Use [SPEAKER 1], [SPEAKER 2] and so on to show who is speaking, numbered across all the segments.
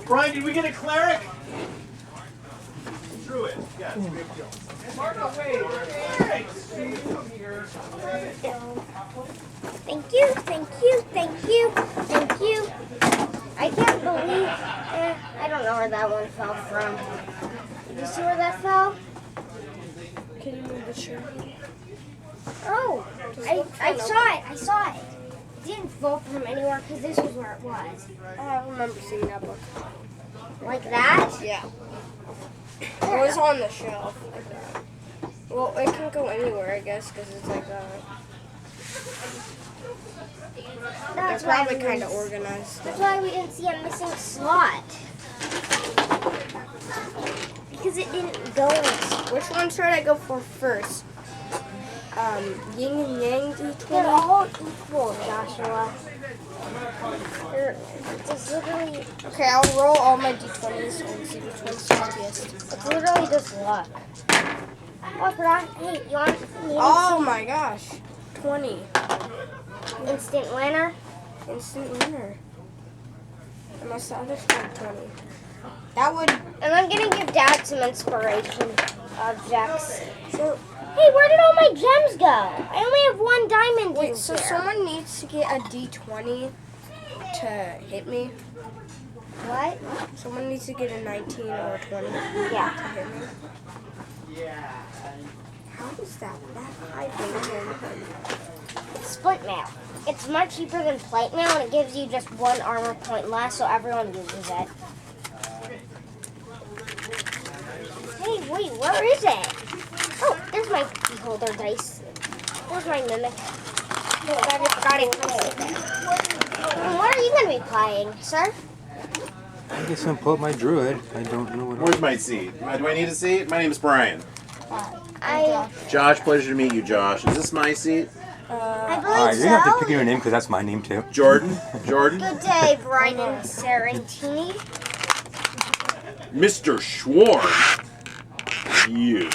[SPEAKER 1] Brian, did we get a cleric? Druid, yes. Marco, wait. Come here.
[SPEAKER 2] Thank you, thank you, thank you, thank you. I can't believe, I don't know where that one fell from. Did you see where that fell?
[SPEAKER 3] Can you move the chair?
[SPEAKER 2] Oh, I saw it. It didn't fall from anywhere because this was where it was.
[SPEAKER 3] Oh, I remember seeing that book.
[SPEAKER 2] Like that?
[SPEAKER 3] Yeah. It was on the shelf like that. Well, it can go anywhere, I guess, because it's like
[SPEAKER 2] That's
[SPEAKER 3] they're probably kind of organized.
[SPEAKER 2] That's why we didn't see a missing slot. Because it didn't go in.
[SPEAKER 3] Which one should I go for first? Yin and Yang D20?
[SPEAKER 2] They're all equal, Joshua. They're just literally,
[SPEAKER 3] Okay, I'll roll all my D20s and see which one's heaviest.
[SPEAKER 2] it's literally just luck. Oh, I forgot. Hey, you want
[SPEAKER 3] Oh my gosh. 20.
[SPEAKER 2] instant winner?
[SPEAKER 3] Instant winner. I must have just got 20. That would...
[SPEAKER 2] And I'm gonna give Dad some inspiration objects.
[SPEAKER 3] So,
[SPEAKER 2] Hey, where did all my gems go? I only have one diamond
[SPEAKER 3] wait,
[SPEAKER 2] in
[SPEAKER 3] so
[SPEAKER 2] here.
[SPEAKER 3] someone needs to get a D20 to hit me?
[SPEAKER 2] What?
[SPEAKER 3] Someone needs to get a 19 or a 20
[SPEAKER 2] Yeah.
[SPEAKER 3] to hit me? How is that high thing?
[SPEAKER 2] Split mail. It's much cheaper than plate mail, and it gives you just one armor point less, so everyone uses it. Hey, wait, where is it? Oh, there's my beholder dice. There's my mimic. Oh, God, I forgot it. And what are you going to be playing, sir?
[SPEAKER 4] I guess I'm put my druid. I don't know what.
[SPEAKER 5] Where's my seat? Do I need a seat? My name is Brian.
[SPEAKER 2] I
[SPEAKER 5] Josh, pleasure to meet you, Josh. Is this my seat?
[SPEAKER 2] believe
[SPEAKER 4] You're
[SPEAKER 2] so.
[SPEAKER 4] gonna have to pick your name because that's my name too.
[SPEAKER 5] Jordan? Jordan?
[SPEAKER 2] Good day, Brian and Sarantini.
[SPEAKER 5] Mr. Schwarm. You,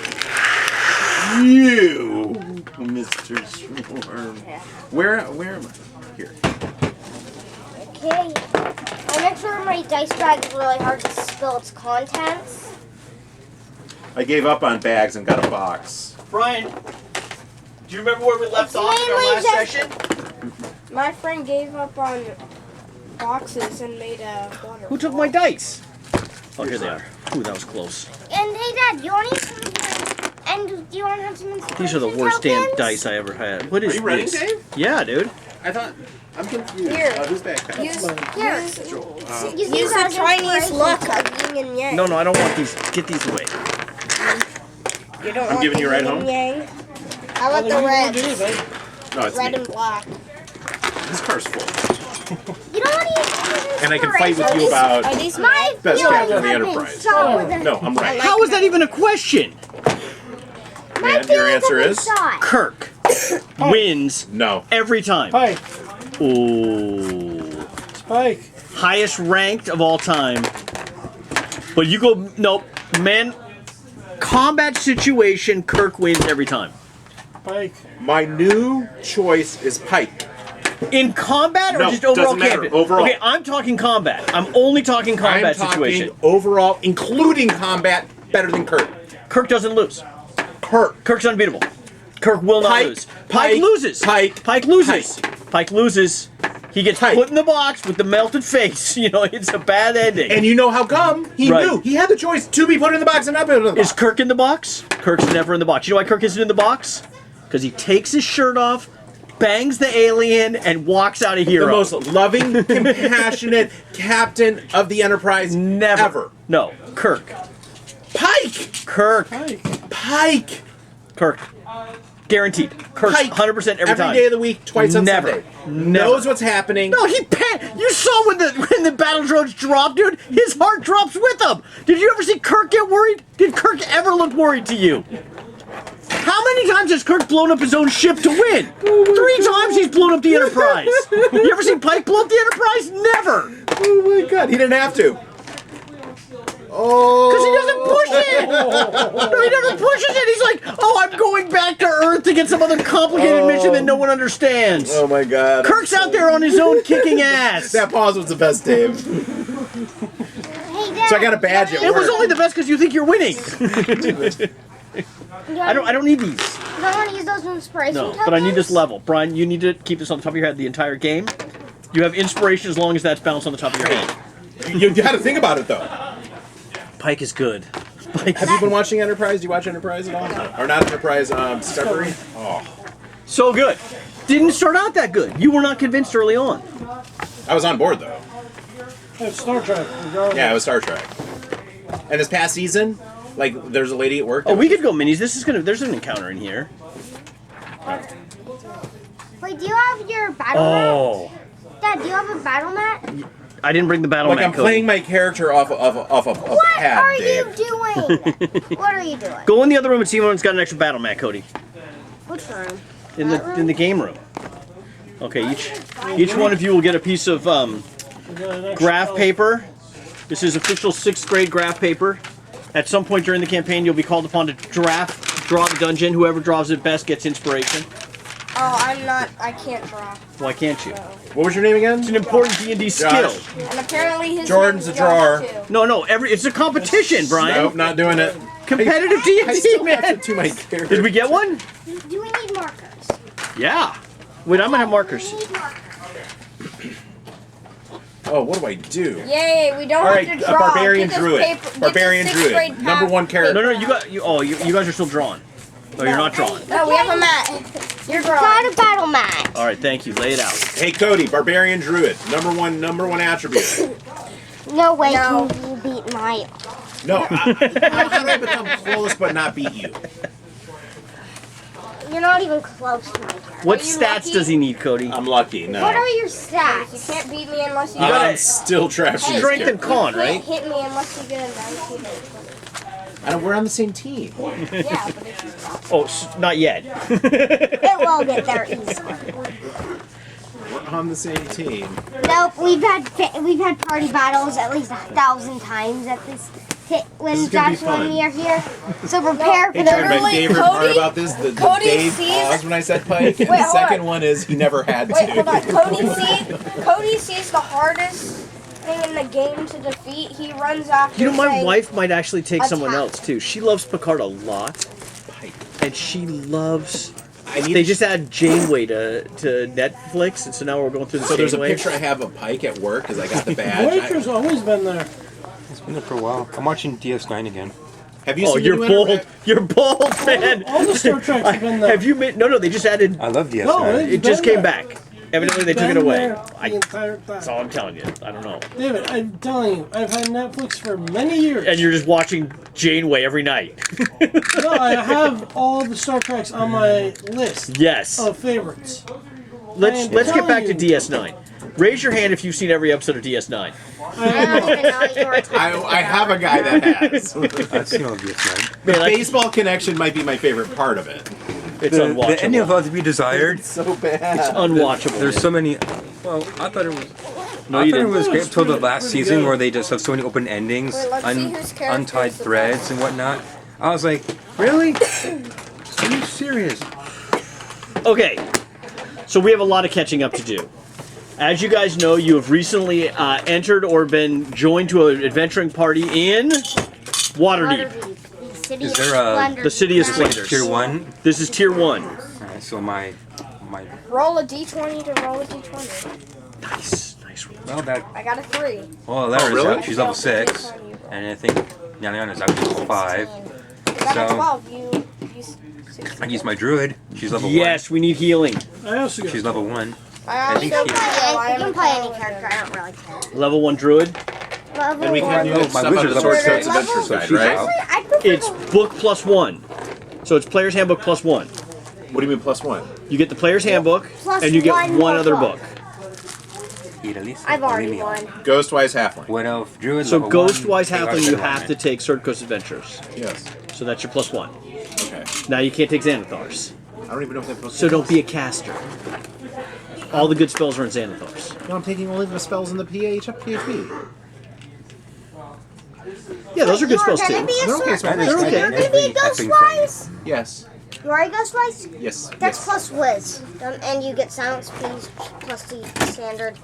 [SPEAKER 5] Mr. Schwarm. Where am I? Here.
[SPEAKER 2] Okay. I'll make sure my dice bag is really hard to spill its contents.
[SPEAKER 5] I gave up on bags and got a box.
[SPEAKER 1] Brian, do you remember where we left
[SPEAKER 2] It's
[SPEAKER 1] off in our
[SPEAKER 2] mainly
[SPEAKER 1] last
[SPEAKER 2] just-
[SPEAKER 1] session?
[SPEAKER 3] My friend gave up on boxes and made a water.
[SPEAKER 6] Who took my dice? Oh, here they are. Ooh, that was close.
[SPEAKER 2] And hey, Dad, do you want to do you want to have some inspiration
[SPEAKER 6] These are the worst damn
[SPEAKER 2] tokens?
[SPEAKER 6] dice I ever had. What is
[SPEAKER 5] Are you ready,
[SPEAKER 6] this?
[SPEAKER 5] Dave?
[SPEAKER 6] Yeah, dude.
[SPEAKER 5] I thought... I'm confused.
[SPEAKER 3] Here.
[SPEAKER 5] Who's backpack?
[SPEAKER 3] Use the Chinese luck of yin and yang.
[SPEAKER 6] No, I don't want these. Get these away.
[SPEAKER 3] You don't
[SPEAKER 5] I'm
[SPEAKER 3] want
[SPEAKER 5] giving
[SPEAKER 3] the
[SPEAKER 5] you a ride
[SPEAKER 3] yin
[SPEAKER 5] home?
[SPEAKER 3] and yang. How about the red?
[SPEAKER 5] No, it's
[SPEAKER 3] Red
[SPEAKER 5] me.
[SPEAKER 3] and black.
[SPEAKER 5] This car's full.
[SPEAKER 2] You don't want to use
[SPEAKER 5] And I can fight with you about
[SPEAKER 3] Are these
[SPEAKER 2] my
[SPEAKER 5] best
[SPEAKER 2] feelings
[SPEAKER 5] captain in the
[SPEAKER 2] have been
[SPEAKER 5] Enterprise.
[SPEAKER 2] shot with a,
[SPEAKER 5] No, I'm right.
[SPEAKER 6] How is that even a question?
[SPEAKER 2] my
[SPEAKER 5] And your
[SPEAKER 2] feelings
[SPEAKER 5] answer
[SPEAKER 2] have been
[SPEAKER 5] is?
[SPEAKER 2] shot.
[SPEAKER 6] Kirk wins
[SPEAKER 5] No.
[SPEAKER 6] every time.
[SPEAKER 7] Spike.
[SPEAKER 6] Ooh.
[SPEAKER 7] Spike.
[SPEAKER 6] Highest ranked of all time. But you go, nope. Man, combat situation, Kirk wins every time.
[SPEAKER 7] Spike.
[SPEAKER 5] My new choice is Pike.
[SPEAKER 6] In combat or
[SPEAKER 5] No,
[SPEAKER 6] just overall
[SPEAKER 5] doesn't matter.
[SPEAKER 6] campaign?
[SPEAKER 5] Overall.
[SPEAKER 6] Okay, I'm talking combat. I'm only talking combat
[SPEAKER 5] I'm talking
[SPEAKER 6] situation.
[SPEAKER 5] overall, including combat, better than Kurt.
[SPEAKER 6] Kirk doesn't lose.
[SPEAKER 5] Kirk.
[SPEAKER 6] Kirk's unbeatable. Kirk will not
[SPEAKER 5] Pike,
[SPEAKER 6] lose.
[SPEAKER 5] Pike,
[SPEAKER 6] loses.
[SPEAKER 5] Pike,
[SPEAKER 6] loses. Pike loses. He gets
[SPEAKER 5] Pike.
[SPEAKER 6] put in the box with the melted face. You know, it's a bad ending.
[SPEAKER 5] And you know how come? He
[SPEAKER 6] Right.
[SPEAKER 5] knew. He had the choice to be put in the box and not put in the box.
[SPEAKER 6] Is Kirk in the box? Kirk's never in the box. You know why Kirk isn't in the box? Because he takes his shirt off, bangs the alien, and walks out a hero.
[SPEAKER 5] the most loving, compassionate captain of the Enterprise
[SPEAKER 6] Never.
[SPEAKER 5] ever.
[SPEAKER 6] No, Kirk.
[SPEAKER 5] Pike!
[SPEAKER 6] Kirk.
[SPEAKER 5] Pike!
[SPEAKER 6] Kirk. Guaranteed. Kirk,
[SPEAKER 5] Pike.
[SPEAKER 6] 100% every time.
[SPEAKER 5] Every day of the week, twice on
[SPEAKER 6] Never.
[SPEAKER 5] Sunday.
[SPEAKER 6] Never.
[SPEAKER 5] Knows what's happening.
[SPEAKER 6] No, you saw when the battle drones dropped, dude. His heart drops with him. Did you ever see Kirk get worried? Did Kirk ever look worried to you? How many times has Kirk blown up his own ship to win? 3 times he's blown up the Enterprise. You ever seen Pike blow up the Enterprise? Never.
[SPEAKER 5] Oh my god, he didn't have to.
[SPEAKER 6] Because he doesn't push it! No, he never pushes it! He's like, oh, I'm going back to Earth to get some other complicated mission that no one understands.
[SPEAKER 5] Oh my god.
[SPEAKER 6] Kirk's out there on his own kicking ass.
[SPEAKER 5] That pause was the best, Dave.
[SPEAKER 2] Hey, Dad.
[SPEAKER 5] So I got a badge at
[SPEAKER 6] It was
[SPEAKER 5] work.
[SPEAKER 6] only the best because you think you're winning. I don't need these.
[SPEAKER 2] You don't want to use those inspiration
[SPEAKER 6] No,
[SPEAKER 2] tokens?
[SPEAKER 6] but I need this level. Brian, you need to keep this on the top of your head the entire game. You have inspiration as long as that's balanced on the top of your head.
[SPEAKER 5] You got to think about it though.
[SPEAKER 6] Pike is good. Pike
[SPEAKER 5] Have you been watching Enterprise? Do you watch Enterprise at all? Or not Enterprise, Discovery? Oh.
[SPEAKER 6] So good. Didn't start out that good. You were not convinced early on.
[SPEAKER 5] I was on board though.
[SPEAKER 1] It's Star Trek. Regardless.
[SPEAKER 5] Yeah, it was Star Trek. And this past season, like, there's a lady at work.
[SPEAKER 6] Oh, we could go minis. There's an encounter in here.
[SPEAKER 2] Wait, do you have your battle
[SPEAKER 6] Oh.
[SPEAKER 2] mat? Dad, do you have a battle mat?
[SPEAKER 6] I didn't bring the battle
[SPEAKER 5] Like,
[SPEAKER 6] mat,
[SPEAKER 5] I'm
[SPEAKER 6] Cody.
[SPEAKER 5] playing my character off a
[SPEAKER 2] What
[SPEAKER 5] pad,
[SPEAKER 2] are
[SPEAKER 5] Dave.
[SPEAKER 2] you doing? What are you doing?
[SPEAKER 6] Go in the other room and see if anyone's got an extra battle mat, Cody.
[SPEAKER 2] Which room?
[SPEAKER 6] In the game room. Okay, each one of you will get a piece of graph paper. This is official 6th grade graph paper. At some point during the campaign, you'll be called upon to draw the dungeon. Whoever draws it best gets inspiration.
[SPEAKER 3] Oh, I can't draw.
[SPEAKER 6] Why can't you?
[SPEAKER 5] What was your name again?
[SPEAKER 6] It's an important D&D skill.
[SPEAKER 3] And apparently his
[SPEAKER 5] Jordan's
[SPEAKER 3] name's
[SPEAKER 5] a drawer.
[SPEAKER 3] Josh, too.
[SPEAKER 6] No, it's a competition, Brian.
[SPEAKER 5] Nope, not doing it.
[SPEAKER 6] Competitive
[SPEAKER 5] I
[SPEAKER 6] D&D,
[SPEAKER 5] still have
[SPEAKER 6] man.
[SPEAKER 5] to do my character.
[SPEAKER 6] Did we get one?
[SPEAKER 2] Do we need markers?
[SPEAKER 6] Yeah. Wait, I'm gonna have markers.
[SPEAKER 2] We need markers.
[SPEAKER 5] Oh, what do I do?
[SPEAKER 3] Yay, we don't
[SPEAKER 5] All right,
[SPEAKER 3] have
[SPEAKER 5] a
[SPEAKER 3] to draw.
[SPEAKER 5] Barbarian
[SPEAKER 3] Get this
[SPEAKER 5] Druid.
[SPEAKER 3] paper- get
[SPEAKER 5] Barbarian
[SPEAKER 3] this 6th
[SPEAKER 5] Druid.
[SPEAKER 3] grade
[SPEAKER 5] Number
[SPEAKER 3] pack.
[SPEAKER 5] 1 character.
[SPEAKER 6] No, you guys are still drawn. Oh, you're not drawn.
[SPEAKER 3] No, we have a mat. You're drawing.
[SPEAKER 2] Got a battle mat.
[SPEAKER 6] All right, thank you. Lay it out.
[SPEAKER 5] Hey, Cody, Barbarian Druid. Number one attribute.
[SPEAKER 2] No way
[SPEAKER 3] No.
[SPEAKER 2] can you beat my...
[SPEAKER 5] No, how did I become close but not beat you?
[SPEAKER 2] You're not even close to my character.
[SPEAKER 6] What
[SPEAKER 3] Are you
[SPEAKER 6] stats
[SPEAKER 3] lucky?
[SPEAKER 6] does he need, Cody?
[SPEAKER 5] I'm lucky, no.
[SPEAKER 2] What are your
[SPEAKER 3] You
[SPEAKER 2] stats?
[SPEAKER 3] can't beat me unless you
[SPEAKER 5] I'm still trapped in this
[SPEAKER 6] Strength and
[SPEAKER 5] character.
[SPEAKER 6] con,
[SPEAKER 3] You
[SPEAKER 6] right?
[SPEAKER 3] can't hit me unless you get a 19 or
[SPEAKER 5] We're on the same team.
[SPEAKER 3] 20. Yeah, but if you drop
[SPEAKER 6] Oh, not yet.
[SPEAKER 2] It will get there easily.
[SPEAKER 5] We're on the same team.
[SPEAKER 2] Nope, we've had party battles at least 1,000 times at this when
[SPEAKER 5] This is gonna be
[SPEAKER 2] Joshua and
[SPEAKER 5] fun.
[SPEAKER 2] me are here. So prepare for
[SPEAKER 5] Hey,
[SPEAKER 2] the
[SPEAKER 5] Jordan, my
[SPEAKER 3] Literally,
[SPEAKER 5] favorite part
[SPEAKER 3] Cody-
[SPEAKER 5] about this, the
[SPEAKER 3] Cody
[SPEAKER 5] Dave
[SPEAKER 3] sees-
[SPEAKER 5] paused when I said Pike, and
[SPEAKER 3] Wait,
[SPEAKER 5] the
[SPEAKER 3] hold
[SPEAKER 5] second
[SPEAKER 3] on.
[SPEAKER 5] one is he never had
[SPEAKER 3] Wait,
[SPEAKER 5] to.
[SPEAKER 3] hold on. Cody sees the hardest thing in the game to defeat. He runs after.
[SPEAKER 6] You know, my
[SPEAKER 3] saying,
[SPEAKER 6] wife might actually take someone
[SPEAKER 3] Attack.
[SPEAKER 6] else too. She loves Picard a lot, and she loves.
[SPEAKER 5] I need
[SPEAKER 6] They just added Janeway to Netflix, and so now we're going through the
[SPEAKER 5] So there's a
[SPEAKER 6] Janeway.
[SPEAKER 5] picture I have of Pike at work because I got the badge.
[SPEAKER 1] Voyager's always been there.
[SPEAKER 4] It's been there for a while. I'm watching DS9 again.
[SPEAKER 5] Have you
[SPEAKER 6] Oh,
[SPEAKER 5] seen
[SPEAKER 6] you're
[SPEAKER 5] the new
[SPEAKER 6] bold.
[SPEAKER 5] Enterprise?
[SPEAKER 6] You're bold, man.
[SPEAKER 1] All the Star Treks have been there.
[SPEAKER 6] Have you made? No, they just added.
[SPEAKER 4] I love DS9.
[SPEAKER 1] No,
[SPEAKER 6] It just
[SPEAKER 1] been
[SPEAKER 6] came
[SPEAKER 1] there.
[SPEAKER 6] back. Evidently, they took
[SPEAKER 1] Been
[SPEAKER 6] it away.
[SPEAKER 1] there the entire time.
[SPEAKER 6] That's all I'm telling you. I don't know.
[SPEAKER 1] David, I'm telling you, I've had Netflix for many years.
[SPEAKER 6] And you're just watching Janeway every night.
[SPEAKER 1] No, I have all the Star Treks on my list
[SPEAKER 6] Yes.
[SPEAKER 1] of favorites.
[SPEAKER 6] Let's get
[SPEAKER 1] telling
[SPEAKER 6] back to
[SPEAKER 1] you.
[SPEAKER 6] DS9. Raise your hand if you've seen every episode of DS9.
[SPEAKER 2] I don't even know you were talking
[SPEAKER 5] I have a guy that has.
[SPEAKER 4] I've seen all of DS9.
[SPEAKER 6] Man, like,
[SPEAKER 5] Baseball Connection might be my favorite part of it.
[SPEAKER 6] it's
[SPEAKER 4] The
[SPEAKER 6] unwatchable.
[SPEAKER 4] ending of All to Be Desired.
[SPEAKER 5] So bad.
[SPEAKER 6] Unwatchable.
[SPEAKER 4] There's so many. Well, I thought it was.
[SPEAKER 6] No,
[SPEAKER 4] I
[SPEAKER 6] you
[SPEAKER 4] thought it
[SPEAKER 6] didn't.
[SPEAKER 4] was great until the last
[SPEAKER 1] pretty
[SPEAKER 4] season
[SPEAKER 1] good.
[SPEAKER 4] where they just have so many open endings,
[SPEAKER 3] Wait, let's see whose character
[SPEAKER 4] untied
[SPEAKER 3] is the
[SPEAKER 4] threads
[SPEAKER 3] best.
[SPEAKER 4] and whatnot. I was like, really? Are you serious?
[SPEAKER 6] Okay, so we have a lot of catching up to do. As you guys know, you have recently entered or been joined to an adventuring party in Waterdeep,
[SPEAKER 2] Waterdeep, the city
[SPEAKER 4] Is
[SPEAKER 2] of
[SPEAKER 4] there a-
[SPEAKER 2] splendor.
[SPEAKER 6] the City of Splendors.
[SPEAKER 4] Tier 1.
[SPEAKER 6] This is Tier 1.
[SPEAKER 4] Alright, so my.
[SPEAKER 3] Roll a d20 to roll a d20.
[SPEAKER 6] Nice, nice.
[SPEAKER 4] Well, that.
[SPEAKER 3] I got a 3.
[SPEAKER 4] Well, Lara's
[SPEAKER 5] really?
[SPEAKER 4] out. She's level 6. And I think Yaliana's out. She's 5.
[SPEAKER 3] I got a
[SPEAKER 4] So-
[SPEAKER 3] 12. You 16.
[SPEAKER 4] I use my druid. She's level
[SPEAKER 6] Yes, we need healing.
[SPEAKER 1] I also
[SPEAKER 4] 1.
[SPEAKER 1] got
[SPEAKER 4] She's level 1.
[SPEAKER 3] I
[SPEAKER 4] I think
[SPEAKER 3] also
[SPEAKER 4] she-
[SPEAKER 3] feel I
[SPEAKER 2] You
[SPEAKER 3] am
[SPEAKER 2] can
[SPEAKER 3] a
[SPEAKER 2] play any
[SPEAKER 3] paladin.
[SPEAKER 2] character, I don't really care.
[SPEAKER 6] Level 1 Druid.
[SPEAKER 2] Level
[SPEAKER 5] And we can
[SPEAKER 2] one.
[SPEAKER 5] do
[SPEAKER 4] Oh,
[SPEAKER 5] stuff
[SPEAKER 4] my
[SPEAKER 5] on
[SPEAKER 4] wizard
[SPEAKER 5] the
[SPEAKER 4] level
[SPEAKER 5] Sword Coats
[SPEAKER 4] 6.
[SPEAKER 5] Adventure
[SPEAKER 4] So
[SPEAKER 5] Guide,
[SPEAKER 4] she's
[SPEAKER 5] right?
[SPEAKER 4] out.
[SPEAKER 2] I prefer
[SPEAKER 6] It's book plus 1. So it's Player's Handbook plus 1.
[SPEAKER 5] What do you mean plus 1?
[SPEAKER 6] You get the Player's Handbook,
[SPEAKER 2] Plus
[SPEAKER 6] and you get
[SPEAKER 2] one
[SPEAKER 6] one
[SPEAKER 2] more
[SPEAKER 6] other
[SPEAKER 2] book.
[SPEAKER 6] book.
[SPEAKER 2] I've already won.
[SPEAKER 5] Ghostwise Halfling.
[SPEAKER 4] What elf? Druid
[SPEAKER 6] So
[SPEAKER 4] level 1.
[SPEAKER 6] Ghostwise
[SPEAKER 4] Chaos
[SPEAKER 6] Halfling, you
[SPEAKER 4] level
[SPEAKER 6] have
[SPEAKER 4] 1.
[SPEAKER 6] to take Sword Coast Adventures.
[SPEAKER 5] Yes.
[SPEAKER 6] So that's your plus 1.
[SPEAKER 5] Okay.
[SPEAKER 6] Now you can't take Xanathars.
[SPEAKER 5] I don't even know if that plus
[SPEAKER 6] So don't be a caster. All the good spells are in Xanathars.
[SPEAKER 5] No, I'm taking only the spells in the PHP.
[SPEAKER 6] Yeah, those are good spells
[SPEAKER 2] You're
[SPEAKER 6] too.
[SPEAKER 2] gonna be a
[SPEAKER 5] They're okay,
[SPEAKER 2] sword.
[SPEAKER 5] Spanish.
[SPEAKER 6] They're okay.
[SPEAKER 2] You're gonna be a ghost wise.
[SPEAKER 5] Yes.
[SPEAKER 2] You are a ghost wise.
[SPEAKER 5] Yes.
[SPEAKER 2] That's
[SPEAKER 5] yes.
[SPEAKER 2] plus whiz, and you get silence speed plus the standard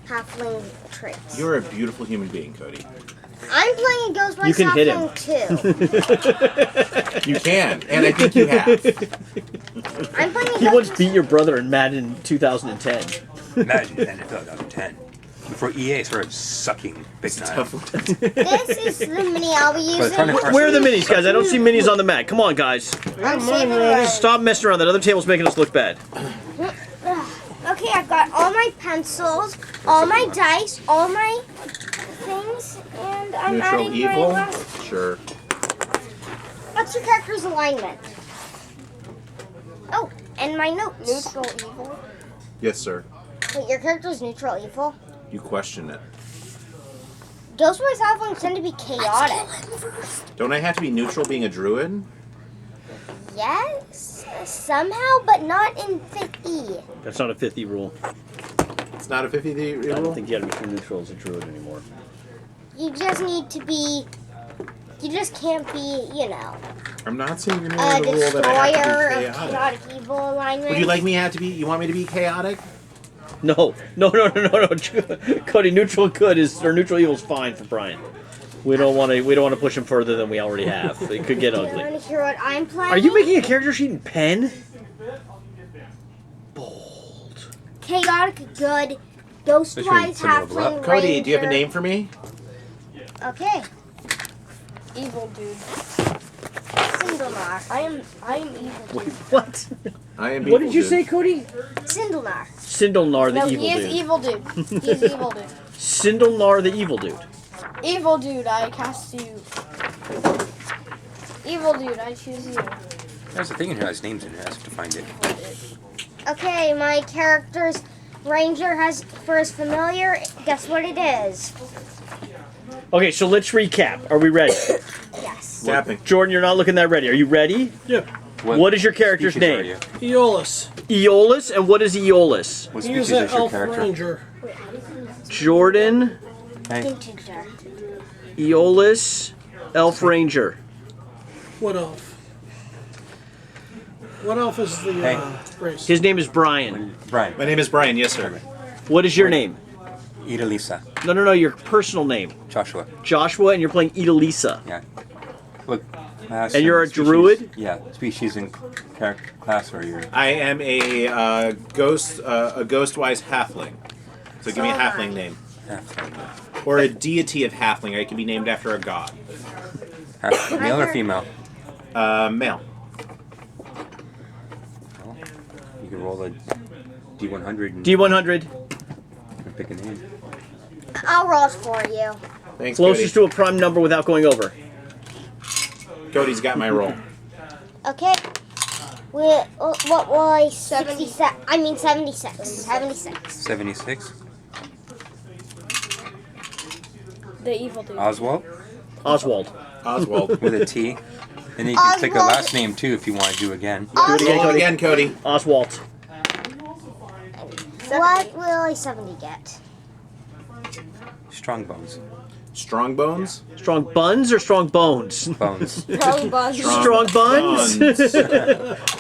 [SPEAKER 2] halfling traits.
[SPEAKER 5] You're a beautiful human being, Cody.
[SPEAKER 2] I'm playing a ghost wise
[SPEAKER 6] You can hit him.
[SPEAKER 2] halfling too.
[SPEAKER 5] You can, and I think you have.
[SPEAKER 2] I'm playing a
[SPEAKER 6] He
[SPEAKER 2] ghost
[SPEAKER 6] once beat your brother in Madden 2010.
[SPEAKER 4] Imagine NFL 2010. Before EA started sucking big time.
[SPEAKER 5] Tough.
[SPEAKER 2] This is the mini I'll be using.
[SPEAKER 6] Where are the minis, guys? I don't see minis on the mat. Come on, guys.
[SPEAKER 2] I'm saving my...
[SPEAKER 6] Stop messing around. That other table's making us look bad.
[SPEAKER 2] Okay, I've got all my pencils, all my dice, all my things, and I'm
[SPEAKER 5] Neutral
[SPEAKER 2] adding
[SPEAKER 5] evil?
[SPEAKER 2] my last...
[SPEAKER 5] Sure.
[SPEAKER 2] What's your character's alignment? Oh, and my notes.
[SPEAKER 3] Neutral evil.
[SPEAKER 5] Yes, sir.
[SPEAKER 2] Wait, your character's neutral evil?
[SPEAKER 5] You question it.
[SPEAKER 2] Ghostwise halflings tend to be chaotic.
[SPEAKER 5] Don't I have to be neutral being a druid?
[SPEAKER 2] Yes, somehow, but not in 5e.
[SPEAKER 6] That's not a 50 rule.
[SPEAKER 5] It's not a 50
[SPEAKER 6] I don't
[SPEAKER 5] rule?
[SPEAKER 6] think you have to be neutral as a druid anymore.
[SPEAKER 2] You just need to be. You just can't be, you know,
[SPEAKER 5] I'm not seeing
[SPEAKER 2] a
[SPEAKER 5] anywhere in the rule that I
[SPEAKER 2] destroyer
[SPEAKER 5] have to be
[SPEAKER 2] of
[SPEAKER 5] chaotic.
[SPEAKER 2] chaotic evil alignment.
[SPEAKER 5] Would you like me to have to be, you want me to be chaotic?
[SPEAKER 6] No. Cody, neutral good is or neutral evil is fine for Brian. We don't want to push him further than we already have. It could get
[SPEAKER 2] You
[SPEAKER 6] ugly.
[SPEAKER 2] want to hear what I'm playing?
[SPEAKER 6] Are you making a character sheet in pen? Bold.
[SPEAKER 2] Chaotic good, ghostwise
[SPEAKER 4] Somebody level
[SPEAKER 2] halfling
[SPEAKER 4] up.
[SPEAKER 5] Cody, do you have a
[SPEAKER 2] ranger.
[SPEAKER 5] name for me?
[SPEAKER 2] Okay,
[SPEAKER 3] Evil dude.
[SPEAKER 2] Sindulnar.
[SPEAKER 3] I am evil
[SPEAKER 6] Wait,
[SPEAKER 3] dude.
[SPEAKER 6] what?
[SPEAKER 5] I am
[SPEAKER 6] What did
[SPEAKER 5] evil
[SPEAKER 6] you
[SPEAKER 5] dude.
[SPEAKER 6] say, Cody?
[SPEAKER 2] Sindulnar.
[SPEAKER 6] Sindulnar the
[SPEAKER 3] No,
[SPEAKER 6] evil
[SPEAKER 3] he is
[SPEAKER 6] dude.
[SPEAKER 3] evil dude. He's evil dude.
[SPEAKER 6] Sindulnar the evil dude.
[SPEAKER 3] Evil dude, I cast you. Evil dude, I choose you.
[SPEAKER 4] There's a thing in here. His name's in here. I have to find it.
[SPEAKER 2] Okay, my character's ranger has for his familiar. Guess what it is?
[SPEAKER 6] Okay, so let's recap. Are we ready?
[SPEAKER 2] Yes.
[SPEAKER 5] Tapping.
[SPEAKER 6] Jordan, you're not looking that ready. Are you ready?
[SPEAKER 1] Yeah.
[SPEAKER 6] What is your character's
[SPEAKER 4] species
[SPEAKER 6] name?
[SPEAKER 4] are you?
[SPEAKER 1] Eolus.
[SPEAKER 6] Eolus, and what is Eolus?
[SPEAKER 4] What
[SPEAKER 1] He was
[SPEAKER 4] species
[SPEAKER 1] an
[SPEAKER 4] is your
[SPEAKER 1] elf
[SPEAKER 4] character?
[SPEAKER 1] ranger.
[SPEAKER 6] Jordan,
[SPEAKER 4] Hey,
[SPEAKER 2] Integer.
[SPEAKER 6] Eolus, Elf Ranger.
[SPEAKER 1] What elf? What elf is the
[SPEAKER 4] Hey.
[SPEAKER 1] race?
[SPEAKER 6] His name is Brian.
[SPEAKER 4] Brian.
[SPEAKER 5] My name is Brian, yes sir.
[SPEAKER 6] What is your name?
[SPEAKER 4] Idalisa.
[SPEAKER 6] No, your personal name.
[SPEAKER 4] Joshua.
[SPEAKER 6] Joshua, and you're playing Idalisa.
[SPEAKER 4] Yeah. What class
[SPEAKER 6] And you're a
[SPEAKER 4] species?
[SPEAKER 6] druid?
[SPEAKER 4] Yeah. Species and character class or your.
[SPEAKER 5] I am a ghostwise halfling. So give me a halfling name. Or a deity of halfling. I can be named after a god.
[SPEAKER 4] Male or female?
[SPEAKER 5] Male.
[SPEAKER 4] Well, you can roll a D100 and
[SPEAKER 6] D100,
[SPEAKER 4] pick a name.
[SPEAKER 2] I'll roll it for you.
[SPEAKER 5] Thanks,
[SPEAKER 6] closest
[SPEAKER 5] Cody.
[SPEAKER 6] to a prime number without going over.
[SPEAKER 5] Cody's got my roll.
[SPEAKER 2] Okay. What will I 77? I mean 76. 76.
[SPEAKER 4] 76.
[SPEAKER 3] The evil dude.
[SPEAKER 4] Oswald
[SPEAKER 6] Oswald.
[SPEAKER 5] Oswald.
[SPEAKER 4] with a T. And then you can pick a
[SPEAKER 2] Oswald.
[SPEAKER 4] last name too if you want to do again.
[SPEAKER 6] Do it again,
[SPEAKER 5] Roll
[SPEAKER 6] Cody.
[SPEAKER 5] again, Cody.
[SPEAKER 6] Oswald.
[SPEAKER 2] What will I 70 get?
[SPEAKER 4] Strong bones.
[SPEAKER 5] Strong bones.
[SPEAKER 6] Strong buns or strong bones?
[SPEAKER 4] Bones.
[SPEAKER 3] Strong buzz.
[SPEAKER 6] Strong buns?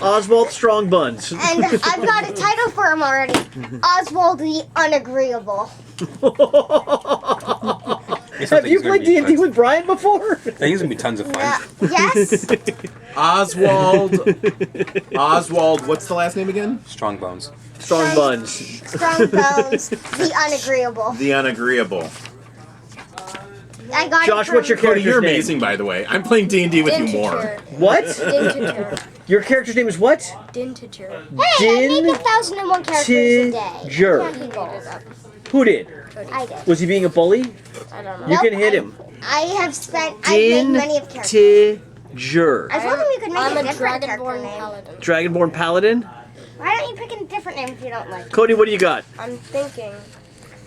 [SPEAKER 6] Oswald Strong Buns.
[SPEAKER 2] And I've got a title for him already. Oswald the Unagreeable.
[SPEAKER 6] Have you played D&D with Brian before?
[SPEAKER 4] I think it's gonna be tons of fun.
[SPEAKER 2] Yes.
[SPEAKER 5] Oswald. Oswald. What's the last name again?
[SPEAKER 4] Strong bones.
[SPEAKER 6] Strong Buns.
[SPEAKER 2] Strong Bones the Unagreeable.
[SPEAKER 5] The unagreeable.
[SPEAKER 2] I got
[SPEAKER 6] Josh,
[SPEAKER 2] it from
[SPEAKER 6] what's your
[SPEAKER 5] Cody,
[SPEAKER 6] character's
[SPEAKER 5] you're
[SPEAKER 6] name?
[SPEAKER 5] amazing, by the way. I'm playing D&D with you more.
[SPEAKER 6] What?
[SPEAKER 3] Dintager.
[SPEAKER 6] Your character's name is what?
[SPEAKER 3] Dintager.
[SPEAKER 2] Hey, I make 1,001 characters a day.
[SPEAKER 6] Tiger.
[SPEAKER 2] Can't be goals.
[SPEAKER 6] Who did?
[SPEAKER 2] I did.
[SPEAKER 6] Was he being a bully?
[SPEAKER 3] I don't know.
[SPEAKER 6] You
[SPEAKER 2] Nope,
[SPEAKER 6] can hit him.
[SPEAKER 2] I have made many of characters.
[SPEAKER 6] Tiger.
[SPEAKER 2] I told him you could make
[SPEAKER 3] I'm
[SPEAKER 2] a
[SPEAKER 3] a
[SPEAKER 2] different character
[SPEAKER 3] Dragonborn
[SPEAKER 2] name.
[SPEAKER 3] paladin.
[SPEAKER 6] Dragonborn Paladin?
[SPEAKER 2] Why don't you pick a different name if you don't like it?
[SPEAKER 6] Cody, what do you got?
[SPEAKER 3] I'm thinking.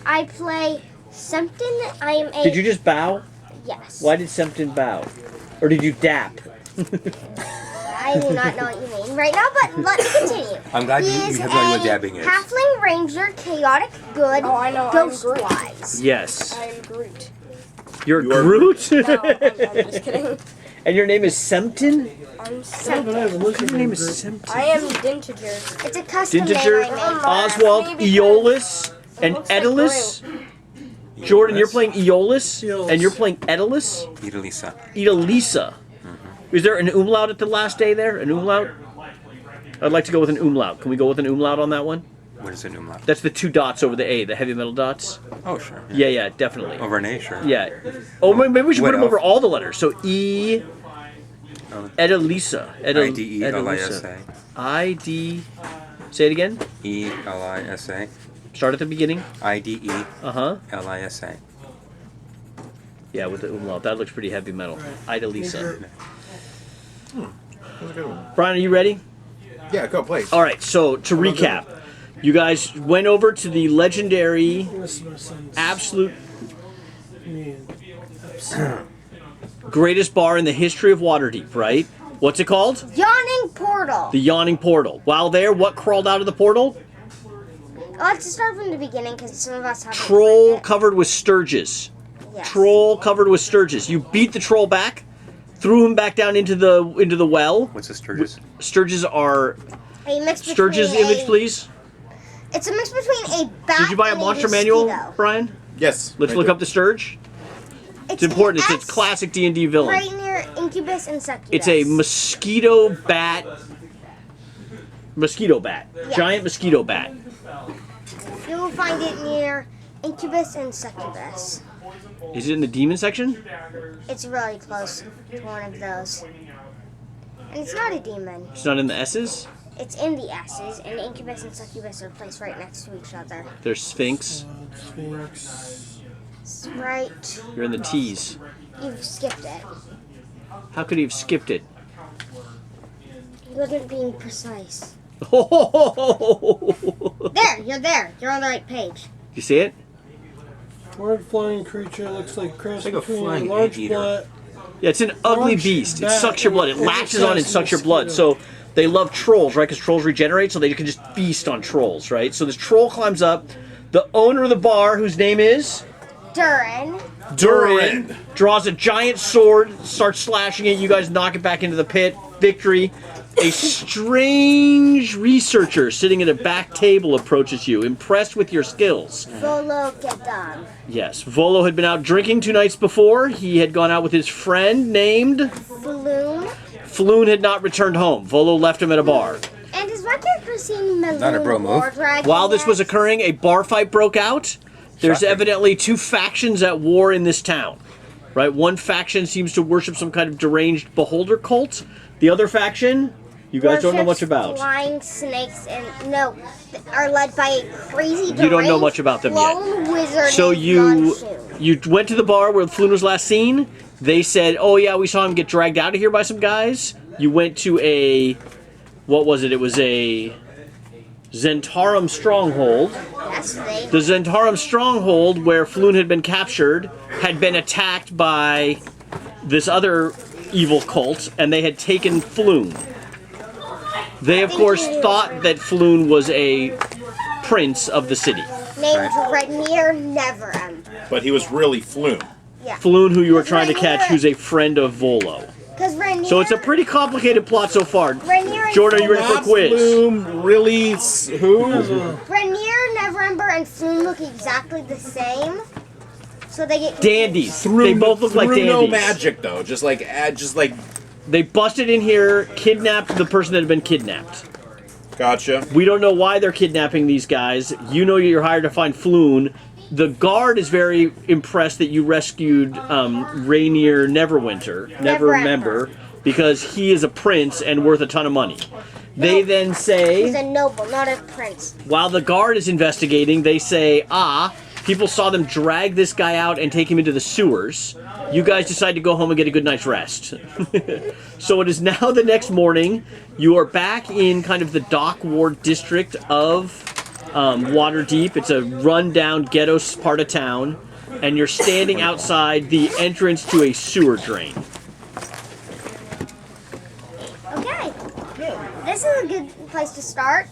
[SPEAKER 2] I play Sempton. I am a...
[SPEAKER 6] Did you just bow?
[SPEAKER 2] Yes.
[SPEAKER 6] Why did Sempton bow? Or did you dap?
[SPEAKER 2] I do not know what you mean right now, but let's continue.
[SPEAKER 4] I'm glad
[SPEAKER 2] He
[SPEAKER 4] you
[SPEAKER 2] is
[SPEAKER 4] have no idea what
[SPEAKER 2] a
[SPEAKER 4] dabbing is.
[SPEAKER 2] Halfling Ranger, chaotic good,
[SPEAKER 3] Oh, I know, I'm
[SPEAKER 2] ghost
[SPEAKER 3] Groot.
[SPEAKER 2] wise.
[SPEAKER 6] Yes.
[SPEAKER 3] I am Groot.
[SPEAKER 6] You're
[SPEAKER 5] You are
[SPEAKER 6] Groot?
[SPEAKER 3] No, I'm just kidding.
[SPEAKER 6] And your name is Sempton?
[SPEAKER 3] I'm
[SPEAKER 1] Yeah, but I have a lizard
[SPEAKER 6] Your name
[SPEAKER 1] named
[SPEAKER 6] is
[SPEAKER 1] Groot.
[SPEAKER 6] Sempton.
[SPEAKER 3] I am Dintager.
[SPEAKER 2] It's a custom
[SPEAKER 6] Dintager,
[SPEAKER 2] name I made.
[SPEAKER 6] Oswald,
[SPEAKER 3] Maybe
[SPEAKER 6] Aeolus, and
[SPEAKER 3] looks like
[SPEAKER 6] Edalus. Jordan, you're playing Aeolus,
[SPEAKER 1] Aeolus.
[SPEAKER 6] and you're playing Edalus.
[SPEAKER 4] Idalisa.
[SPEAKER 6] Edalisa. Is there an umlaut at the last day there? An umlaut? I'd like to go with an umlaut. Can we go with an umlaut on that one?
[SPEAKER 4] What is an umlaut?
[SPEAKER 6] That's the 2 dots over the A, the heavy metal dots.
[SPEAKER 4] Oh, sure.
[SPEAKER 6] Yeah, definitely.
[SPEAKER 4] Over an A, sure.
[SPEAKER 6] Yeah. Oh, maybe we should
[SPEAKER 4] What
[SPEAKER 6] put them
[SPEAKER 4] else?
[SPEAKER 6] over all the letters. So E. Edalisa.
[SPEAKER 4] Idalisa.
[SPEAKER 6] ID. Say it again.
[SPEAKER 4] Elisa.
[SPEAKER 6] Start at the beginning.
[SPEAKER 4] IDE.
[SPEAKER 6] Uh-huh.
[SPEAKER 4] Lisa.
[SPEAKER 6] Yeah, with the umlaut. That looks pretty heavy metal. Idalisa.
[SPEAKER 5] That was a good one.
[SPEAKER 6] Brian, are you ready?
[SPEAKER 5] Yeah, go play.
[SPEAKER 6] All right, so to recap, you guys went over to the legendary,
[SPEAKER 1] This is my son's
[SPEAKER 6] absolute
[SPEAKER 1] name.
[SPEAKER 6] greatest bar in the history of Waterdeep, right? What's it called?
[SPEAKER 2] Yawning Portal.
[SPEAKER 6] The Yawning Portal. While there, what crawled out of the portal?
[SPEAKER 2] Let's start from the beginning because some of us haven't
[SPEAKER 6] Troll
[SPEAKER 2] played it.
[SPEAKER 6] covered with sturges.
[SPEAKER 2] Yes.
[SPEAKER 6] Troll covered with sturges. You beat the troll back, threw him back down into the well.
[SPEAKER 4] What's the Sturgis?
[SPEAKER 6] Sturges are
[SPEAKER 2] A mix between
[SPEAKER 6] Sturges image, please.
[SPEAKER 2] It's a mix between a bat
[SPEAKER 6] Did you buy a
[SPEAKER 2] and
[SPEAKER 6] monster
[SPEAKER 2] mosquito.
[SPEAKER 6] manual, Brian?
[SPEAKER 5] Yes.
[SPEAKER 6] Let's look up the Sturge. It's important. It's a classic D&D villain.
[SPEAKER 2] Right near Incubus and Succubus.
[SPEAKER 6] It's a mosquito bat.
[SPEAKER 2] Yes.
[SPEAKER 6] Giant mosquito bat.
[SPEAKER 2] You will find it near Incubus and Succubus.
[SPEAKER 6] Is it in the demon section?
[SPEAKER 2] It's really close to one of those. And it's not a demon.
[SPEAKER 6] It's not in the S's?
[SPEAKER 2] It's in the S's, and Incubus and Succubus are placed right next to each other.
[SPEAKER 6] There's Sphinx.
[SPEAKER 1] Sphinx.
[SPEAKER 2] It's right.
[SPEAKER 6] You're in the T's.
[SPEAKER 2] You've skipped it.
[SPEAKER 6] How could he have skipped it?
[SPEAKER 2] He wasn't being precise.
[SPEAKER 6] You
[SPEAKER 2] There, you're there. You're on the right page.
[SPEAKER 6] see it?
[SPEAKER 1] Word flying creature looks like a cross
[SPEAKER 4] like a
[SPEAKER 1] between
[SPEAKER 4] flying
[SPEAKER 1] a large
[SPEAKER 4] anteater.
[SPEAKER 1] blood.
[SPEAKER 6] Yeah, it's an ugly
[SPEAKER 1] Large
[SPEAKER 6] beast. It
[SPEAKER 1] bat
[SPEAKER 6] sucks your blood. It
[SPEAKER 1] with
[SPEAKER 6] latches on and
[SPEAKER 1] oversized
[SPEAKER 6] sucks your blood.
[SPEAKER 1] mosquito.
[SPEAKER 6] So they love trolls, right? Because trolls regenerate, so they can just feast on trolls, right? So this troll climbs up. The owner of the bar, whose name is
[SPEAKER 2] Durin.
[SPEAKER 6] Durin, draws a giant sword, starts slashing it. You guys knock it back into the pit. Victory. A strange researcher sitting at a back table approaches you, impressed with your skills.
[SPEAKER 2] Volo Gedam.
[SPEAKER 6] Yes, Volo had been out drinking 2 nights before. He had gone out with his friend named
[SPEAKER 2] Balloon.
[SPEAKER 6] Floon had not returned home. Volo left him at a bar.
[SPEAKER 2] And has my character seen Meloon
[SPEAKER 4] Not a bro move.
[SPEAKER 2] or Dragon
[SPEAKER 6] While this
[SPEAKER 2] yet?
[SPEAKER 6] was occurring, a bar fight broke out. There's
[SPEAKER 4] Shocking.
[SPEAKER 6] evidently 2 factions at war in this town. Right? One faction seems to worship some kind of deranged beholder cult. The other faction, you guys don't know much
[SPEAKER 2] worships
[SPEAKER 6] about.
[SPEAKER 2] Flying snakes and are led by a crazy.
[SPEAKER 6] You don't know
[SPEAKER 2] deranged
[SPEAKER 6] much about them yet.
[SPEAKER 2] lone wizard
[SPEAKER 6] So
[SPEAKER 2] named
[SPEAKER 6] you
[SPEAKER 2] Monshu.
[SPEAKER 6] went to the bar where Floon was last seen. They said, "Oh yeah, we saw him get dragged out of here by some guys." You went to a, what was it? It was a Zentarum stronghold.
[SPEAKER 2] Yes, they.
[SPEAKER 6] The Zentarum stronghold, where Floon had been captured, had been attacked by this other evil cult, and they had taken Floon. They, of course, thought that Floon was a prince of the city.
[SPEAKER 2] Named Renier Neverember.
[SPEAKER 5] But he was really Flume.
[SPEAKER 2] Yeah.
[SPEAKER 6] Floon, who you were trying to catch, who's a friend of Volo.
[SPEAKER 2] Because Renier.
[SPEAKER 6] So it's a pretty complicated plot so far.
[SPEAKER 2] Renier and
[SPEAKER 6] Jordan, are you ready for a
[SPEAKER 5] Not
[SPEAKER 6] quiz?
[SPEAKER 5] Flume, really? Who?
[SPEAKER 2] Renier Neverember and Floon look exactly the same. So they get
[SPEAKER 6] Dandies. They both look like
[SPEAKER 5] through
[SPEAKER 6] dandies.
[SPEAKER 5] no magic though. Just like
[SPEAKER 6] They busted in here, kidnapped the person that had been kidnapped.
[SPEAKER 5] gotcha.
[SPEAKER 6] We don't know why they're kidnapping these guys. You know you're hired to find Floon. The guard is very impressed that you rescued Rainier Neverember, because he is a prince and worth a ton of money. They then
[SPEAKER 2] He's
[SPEAKER 6] say,
[SPEAKER 2] a noble, not a prince.
[SPEAKER 6] while the guard is investigating, they say, people saw them drag this guy out and take him into the sewers. You guys decide to go home and get a good night's rest. So it is now the next morning. You are back in kind of the dock ward district of Waterdeep. It's a run-down ghetto part of town. And you're standing outside the entrance to a sewer drain.
[SPEAKER 2] Okay. This is a good place to start.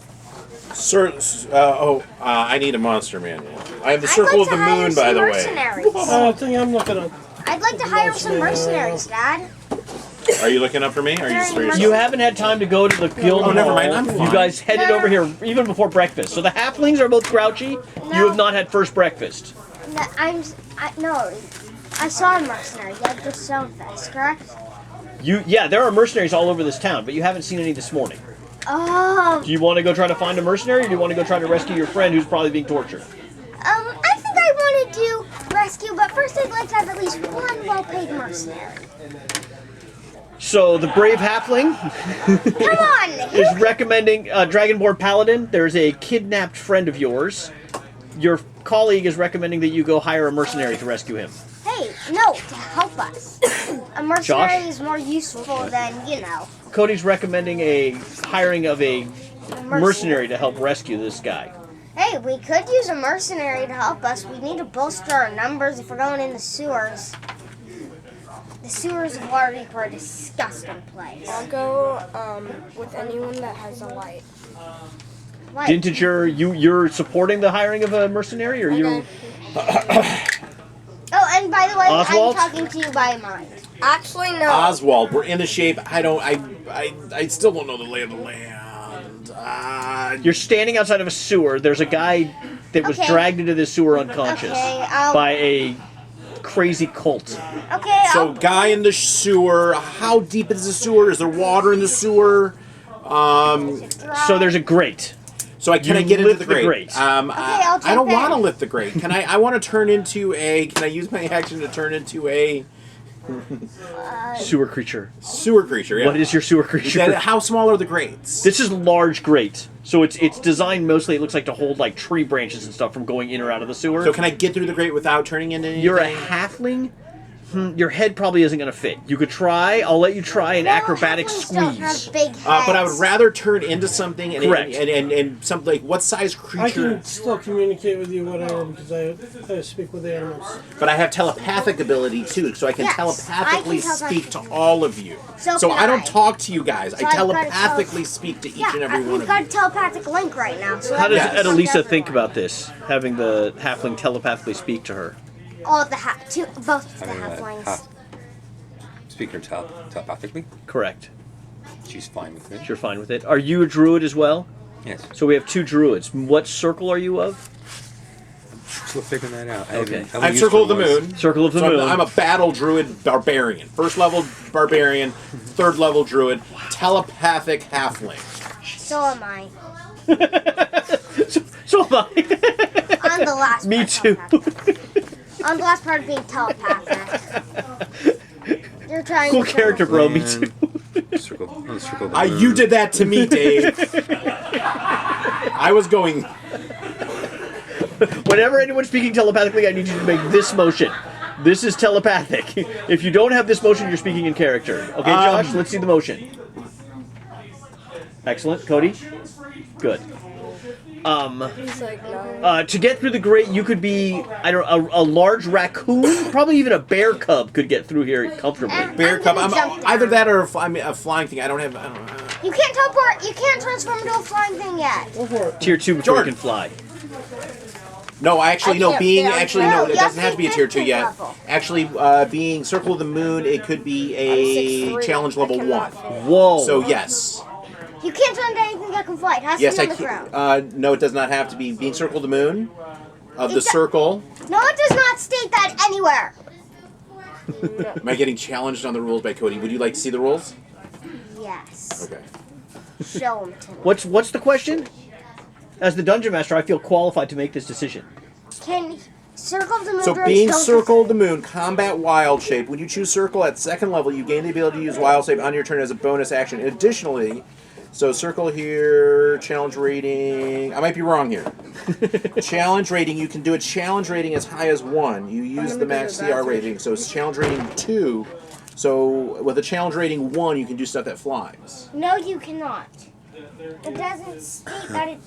[SPEAKER 5] I need a monster manual. I have the
[SPEAKER 2] I'd
[SPEAKER 5] Circle
[SPEAKER 2] like
[SPEAKER 5] of the
[SPEAKER 2] to hire
[SPEAKER 5] Moon,
[SPEAKER 2] some
[SPEAKER 5] by the way.
[SPEAKER 2] mercenaries.
[SPEAKER 1] Thing I'm looking up.
[SPEAKER 2] I'd like to hire some mercenaries, Dad.
[SPEAKER 5] Are you looking up for me? Or are you serious?
[SPEAKER 6] You haven't had time to go to the guild
[SPEAKER 5] Oh, never
[SPEAKER 6] hall.
[SPEAKER 5] mind, I'm
[SPEAKER 6] You
[SPEAKER 5] fine.
[SPEAKER 6] guys headed over here even before breakfast. So the halflings are both grouchy. You
[SPEAKER 2] No.
[SPEAKER 6] have not had first breakfast.
[SPEAKER 2] No, I saw a mercenary. You had the Stonefest, correct?
[SPEAKER 6] Yeah, there are mercenaries all over this town, but you haven't seen any this morning.
[SPEAKER 2] Oh.
[SPEAKER 6] Do you want to go try to find a mercenary, or do you want to go try to rescue your friend who's probably being tortured?
[SPEAKER 2] I think I want to do rescue, but first I'd like to have at least one well-paid mercenary.
[SPEAKER 6] So the brave halfling
[SPEAKER 2] Come on!
[SPEAKER 6] is recommending Dragonborn Paladin. There's a kidnapped friend of yours. Your colleague is recommending that you go hire a mercenary to rescue him.
[SPEAKER 2] Hey, no, to help us. A mercenary is more useful than,
[SPEAKER 6] Cody's recommending a hiring of a mercenary to help rescue this guy.
[SPEAKER 2] Hey, we could use a mercenary to help us. We need to bolster our numbers if we're going in the sewers. The sewers of Waterdeep are a disgusting place.
[SPEAKER 3] I'll go with anyone that has a light.
[SPEAKER 2] What?
[SPEAKER 6] Dintager, you're supporting the hiring of a mercenary, or you?
[SPEAKER 2] Oh, and by the way,
[SPEAKER 6] Oswald?
[SPEAKER 2] I'm talking to you by mind.
[SPEAKER 3] Actually, no.
[SPEAKER 5] Oswald, we're in the shape. I still don't know the lay of the land.
[SPEAKER 6] You're standing outside of a sewer. There's a guy that was
[SPEAKER 2] Okay.
[SPEAKER 6] dragged into this sewer unconscious by a crazy cult.
[SPEAKER 2] Okay,
[SPEAKER 5] So, guy in the sewer. How deep is the sewer? Is there water in the sewer?
[SPEAKER 6] So there's a grate.
[SPEAKER 5] So can I
[SPEAKER 6] You
[SPEAKER 5] get into
[SPEAKER 6] lift
[SPEAKER 5] the
[SPEAKER 6] the
[SPEAKER 5] grate?
[SPEAKER 6] grate.
[SPEAKER 2] I'll
[SPEAKER 5] I don't
[SPEAKER 2] jump
[SPEAKER 5] want to
[SPEAKER 2] in.
[SPEAKER 5] lift the grate. Can I want to turn into a? Can I use my action to turn into a
[SPEAKER 6] Sewer creature.
[SPEAKER 5] sewer creature? Yeah.
[SPEAKER 6] What is your sewer creature?
[SPEAKER 5] How small are the grates?
[SPEAKER 6] This is large grate. So it's designed mostly, it looks like, to hold like tree branches and stuff from going in or out of the sewer.
[SPEAKER 5] So can I get through the grate without turning into anything?
[SPEAKER 6] You're a halfling? Your head probably isn't going to fit. You could try. I'll let you try an acrobatic
[SPEAKER 2] halflings don't have
[SPEAKER 6] squeeze.
[SPEAKER 2] big heads.
[SPEAKER 5] But I would rather turn into something and
[SPEAKER 6] Correct.
[SPEAKER 5] and something like what size
[SPEAKER 1] I
[SPEAKER 5] creature?
[SPEAKER 1] can still communicate with you, whatever, because I speak with animals.
[SPEAKER 5] But I have telepathic ability too, so I can
[SPEAKER 2] Yes,
[SPEAKER 5] telepathically
[SPEAKER 2] I can
[SPEAKER 5] speak to all of you.
[SPEAKER 2] So
[SPEAKER 5] So
[SPEAKER 2] can
[SPEAKER 5] I don't
[SPEAKER 2] I.
[SPEAKER 5] talk to you guys.
[SPEAKER 2] So
[SPEAKER 5] I
[SPEAKER 2] I've got a
[SPEAKER 5] telepathically speak to each and every one
[SPEAKER 2] we've
[SPEAKER 5] of
[SPEAKER 2] got
[SPEAKER 5] you.
[SPEAKER 2] a telepathic link right now. So
[SPEAKER 6] How does
[SPEAKER 2] that means
[SPEAKER 6] Annalisa
[SPEAKER 2] everyone.
[SPEAKER 6] think about this? Having the halfling telepathically speak to her?
[SPEAKER 2] All of the both the
[SPEAKER 4] I mean,
[SPEAKER 2] halflings.
[SPEAKER 4] Speaking telepathically,
[SPEAKER 6] Correct.
[SPEAKER 4] she's fine with it.
[SPEAKER 6] You're fine with it. Are you a druid as well?
[SPEAKER 4] Yes.
[SPEAKER 6] So we have two druids. What circle are you of?
[SPEAKER 4] Still figuring that out.
[SPEAKER 6] Okay.
[SPEAKER 5] I'm Circle of the Moon.
[SPEAKER 6] Circle of the
[SPEAKER 5] So
[SPEAKER 6] Moon.
[SPEAKER 5] I'm a battle druid barbarian. First level barbarian, third level druid, telepathic halfling.
[SPEAKER 2] So am I.
[SPEAKER 6] So am I.
[SPEAKER 2] On the last.
[SPEAKER 6] Me
[SPEAKER 2] part,
[SPEAKER 6] too.
[SPEAKER 2] telepathic. On the last part of being telepathic. You're trying
[SPEAKER 6] Cool
[SPEAKER 2] to kill
[SPEAKER 6] character,
[SPEAKER 2] me.
[SPEAKER 6] bro. Me too.
[SPEAKER 4] Circle of the moon.
[SPEAKER 5] You did that to me, Dave. I was going.
[SPEAKER 6] Whenever anyone's speaking telepathically, I need you to make this motion. This is telepathic. If you don't have this motion, you're speaking in character. Okay, Josh, let's see the motion. Excellent. Cody? Good.
[SPEAKER 3] He's like, no.
[SPEAKER 6] To get through the grate, you could be, I don't know, a large raccoon? Probably even a bear cub could get through here comfortably.
[SPEAKER 5] Bear
[SPEAKER 2] I'm
[SPEAKER 5] cub.
[SPEAKER 2] gonna jump down.
[SPEAKER 5] Either that or a flying thing. I don't know.
[SPEAKER 2] You can't teleport. You can't transform into a flying thing yet.
[SPEAKER 1] Go for it.
[SPEAKER 6] Tier 2 before
[SPEAKER 5] Jordan.
[SPEAKER 6] you can fly.
[SPEAKER 5] No, actually,
[SPEAKER 2] I
[SPEAKER 5] no.
[SPEAKER 2] can't
[SPEAKER 5] Being
[SPEAKER 2] fit on
[SPEAKER 5] actually
[SPEAKER 2] two.
[SPEAKER 5] no, it
[SPEAKER 2] You
[SPEAKER 5] doesn't
[SPEAKER 2] have
[SPEAKER 5] have to
[SPEAKER 2] to
[SPEAKER 5] be a
[SPEAKER 2] be
[SPEAKER 5] tier 2
[SPEAKER 2] 15
[SPEAKER 5] yet.
[SPEAKER 2] level.
[SPEAKER 5] Actually, being Circle of the Moon, it could be
[SPEAKER 3] I'm
[SPEAKER 5] a
[SPEAKER 3] 6'3".
[SPEAKER 5] challenge
[SPEAKER 3] I
[SPEAKER 5] level
[SPEAKER 3] cannot
[SPEAKER 5] 1.
[SPEAKER 3] fit.
[SPEAKER 6] Whoa.
[SPEAKER 5] So yes,
[SPEAKER 2] You can't turn into anything that can fly. It has
[SPEAKER 5] yes,
[SPEAKER 2] to
[SPEAKER 5] I
[SPEAKER 2] be on the ground.
[SPEAKER 5] can. No, it does not have to be. Being Circle of the Moon, of the
[SPEAKER 2] It do-
[SPEAKER 5] circle.
[SPEAKER 2] No, it does not state that anywhere.
[SPEAKER 5] Am I getting challenged on the rules by Cody? Would you like to see the rules?
[SPEAKER 2] Yes.
[SPEAKER 5] Okay.
[SPEAKER 2] Show them to me.
[SPEAKER 6] What's the question? As the dungeon master, I feel qualified to make this decision.
[SPEAKER 2] Can Circle of the Moon
[SPEAKER 5] So
[SPEAKER 2] drones
[SPEAKER 5] being
[SPEAKER 2] don't
[SPEAKER 5] Circle of the Moon, combat wild shape. When you choose Circle at second level, you gain the ability to use wild shape on your turn as a bonus action. Additionally, so Circle here, challenge rating. I might be wrong here. Challenge rating, you can do a challenge rating as high as 1. You use
[SPEAKER 3] gonna
[SPEAKER 5] the
[SPEAKER 3] go
[SPEAKER 5] max
[SPEAKER 3] to the
[SPEAKER 5] CR
[SPEAKER 3] bathroom.
[SPEAKER 5] rating. So it's challenge rating 2. So with a challenge rating 1, you can do stuff that flies.
[SPEAKER 2] No, you cannot. It doesn't state that it.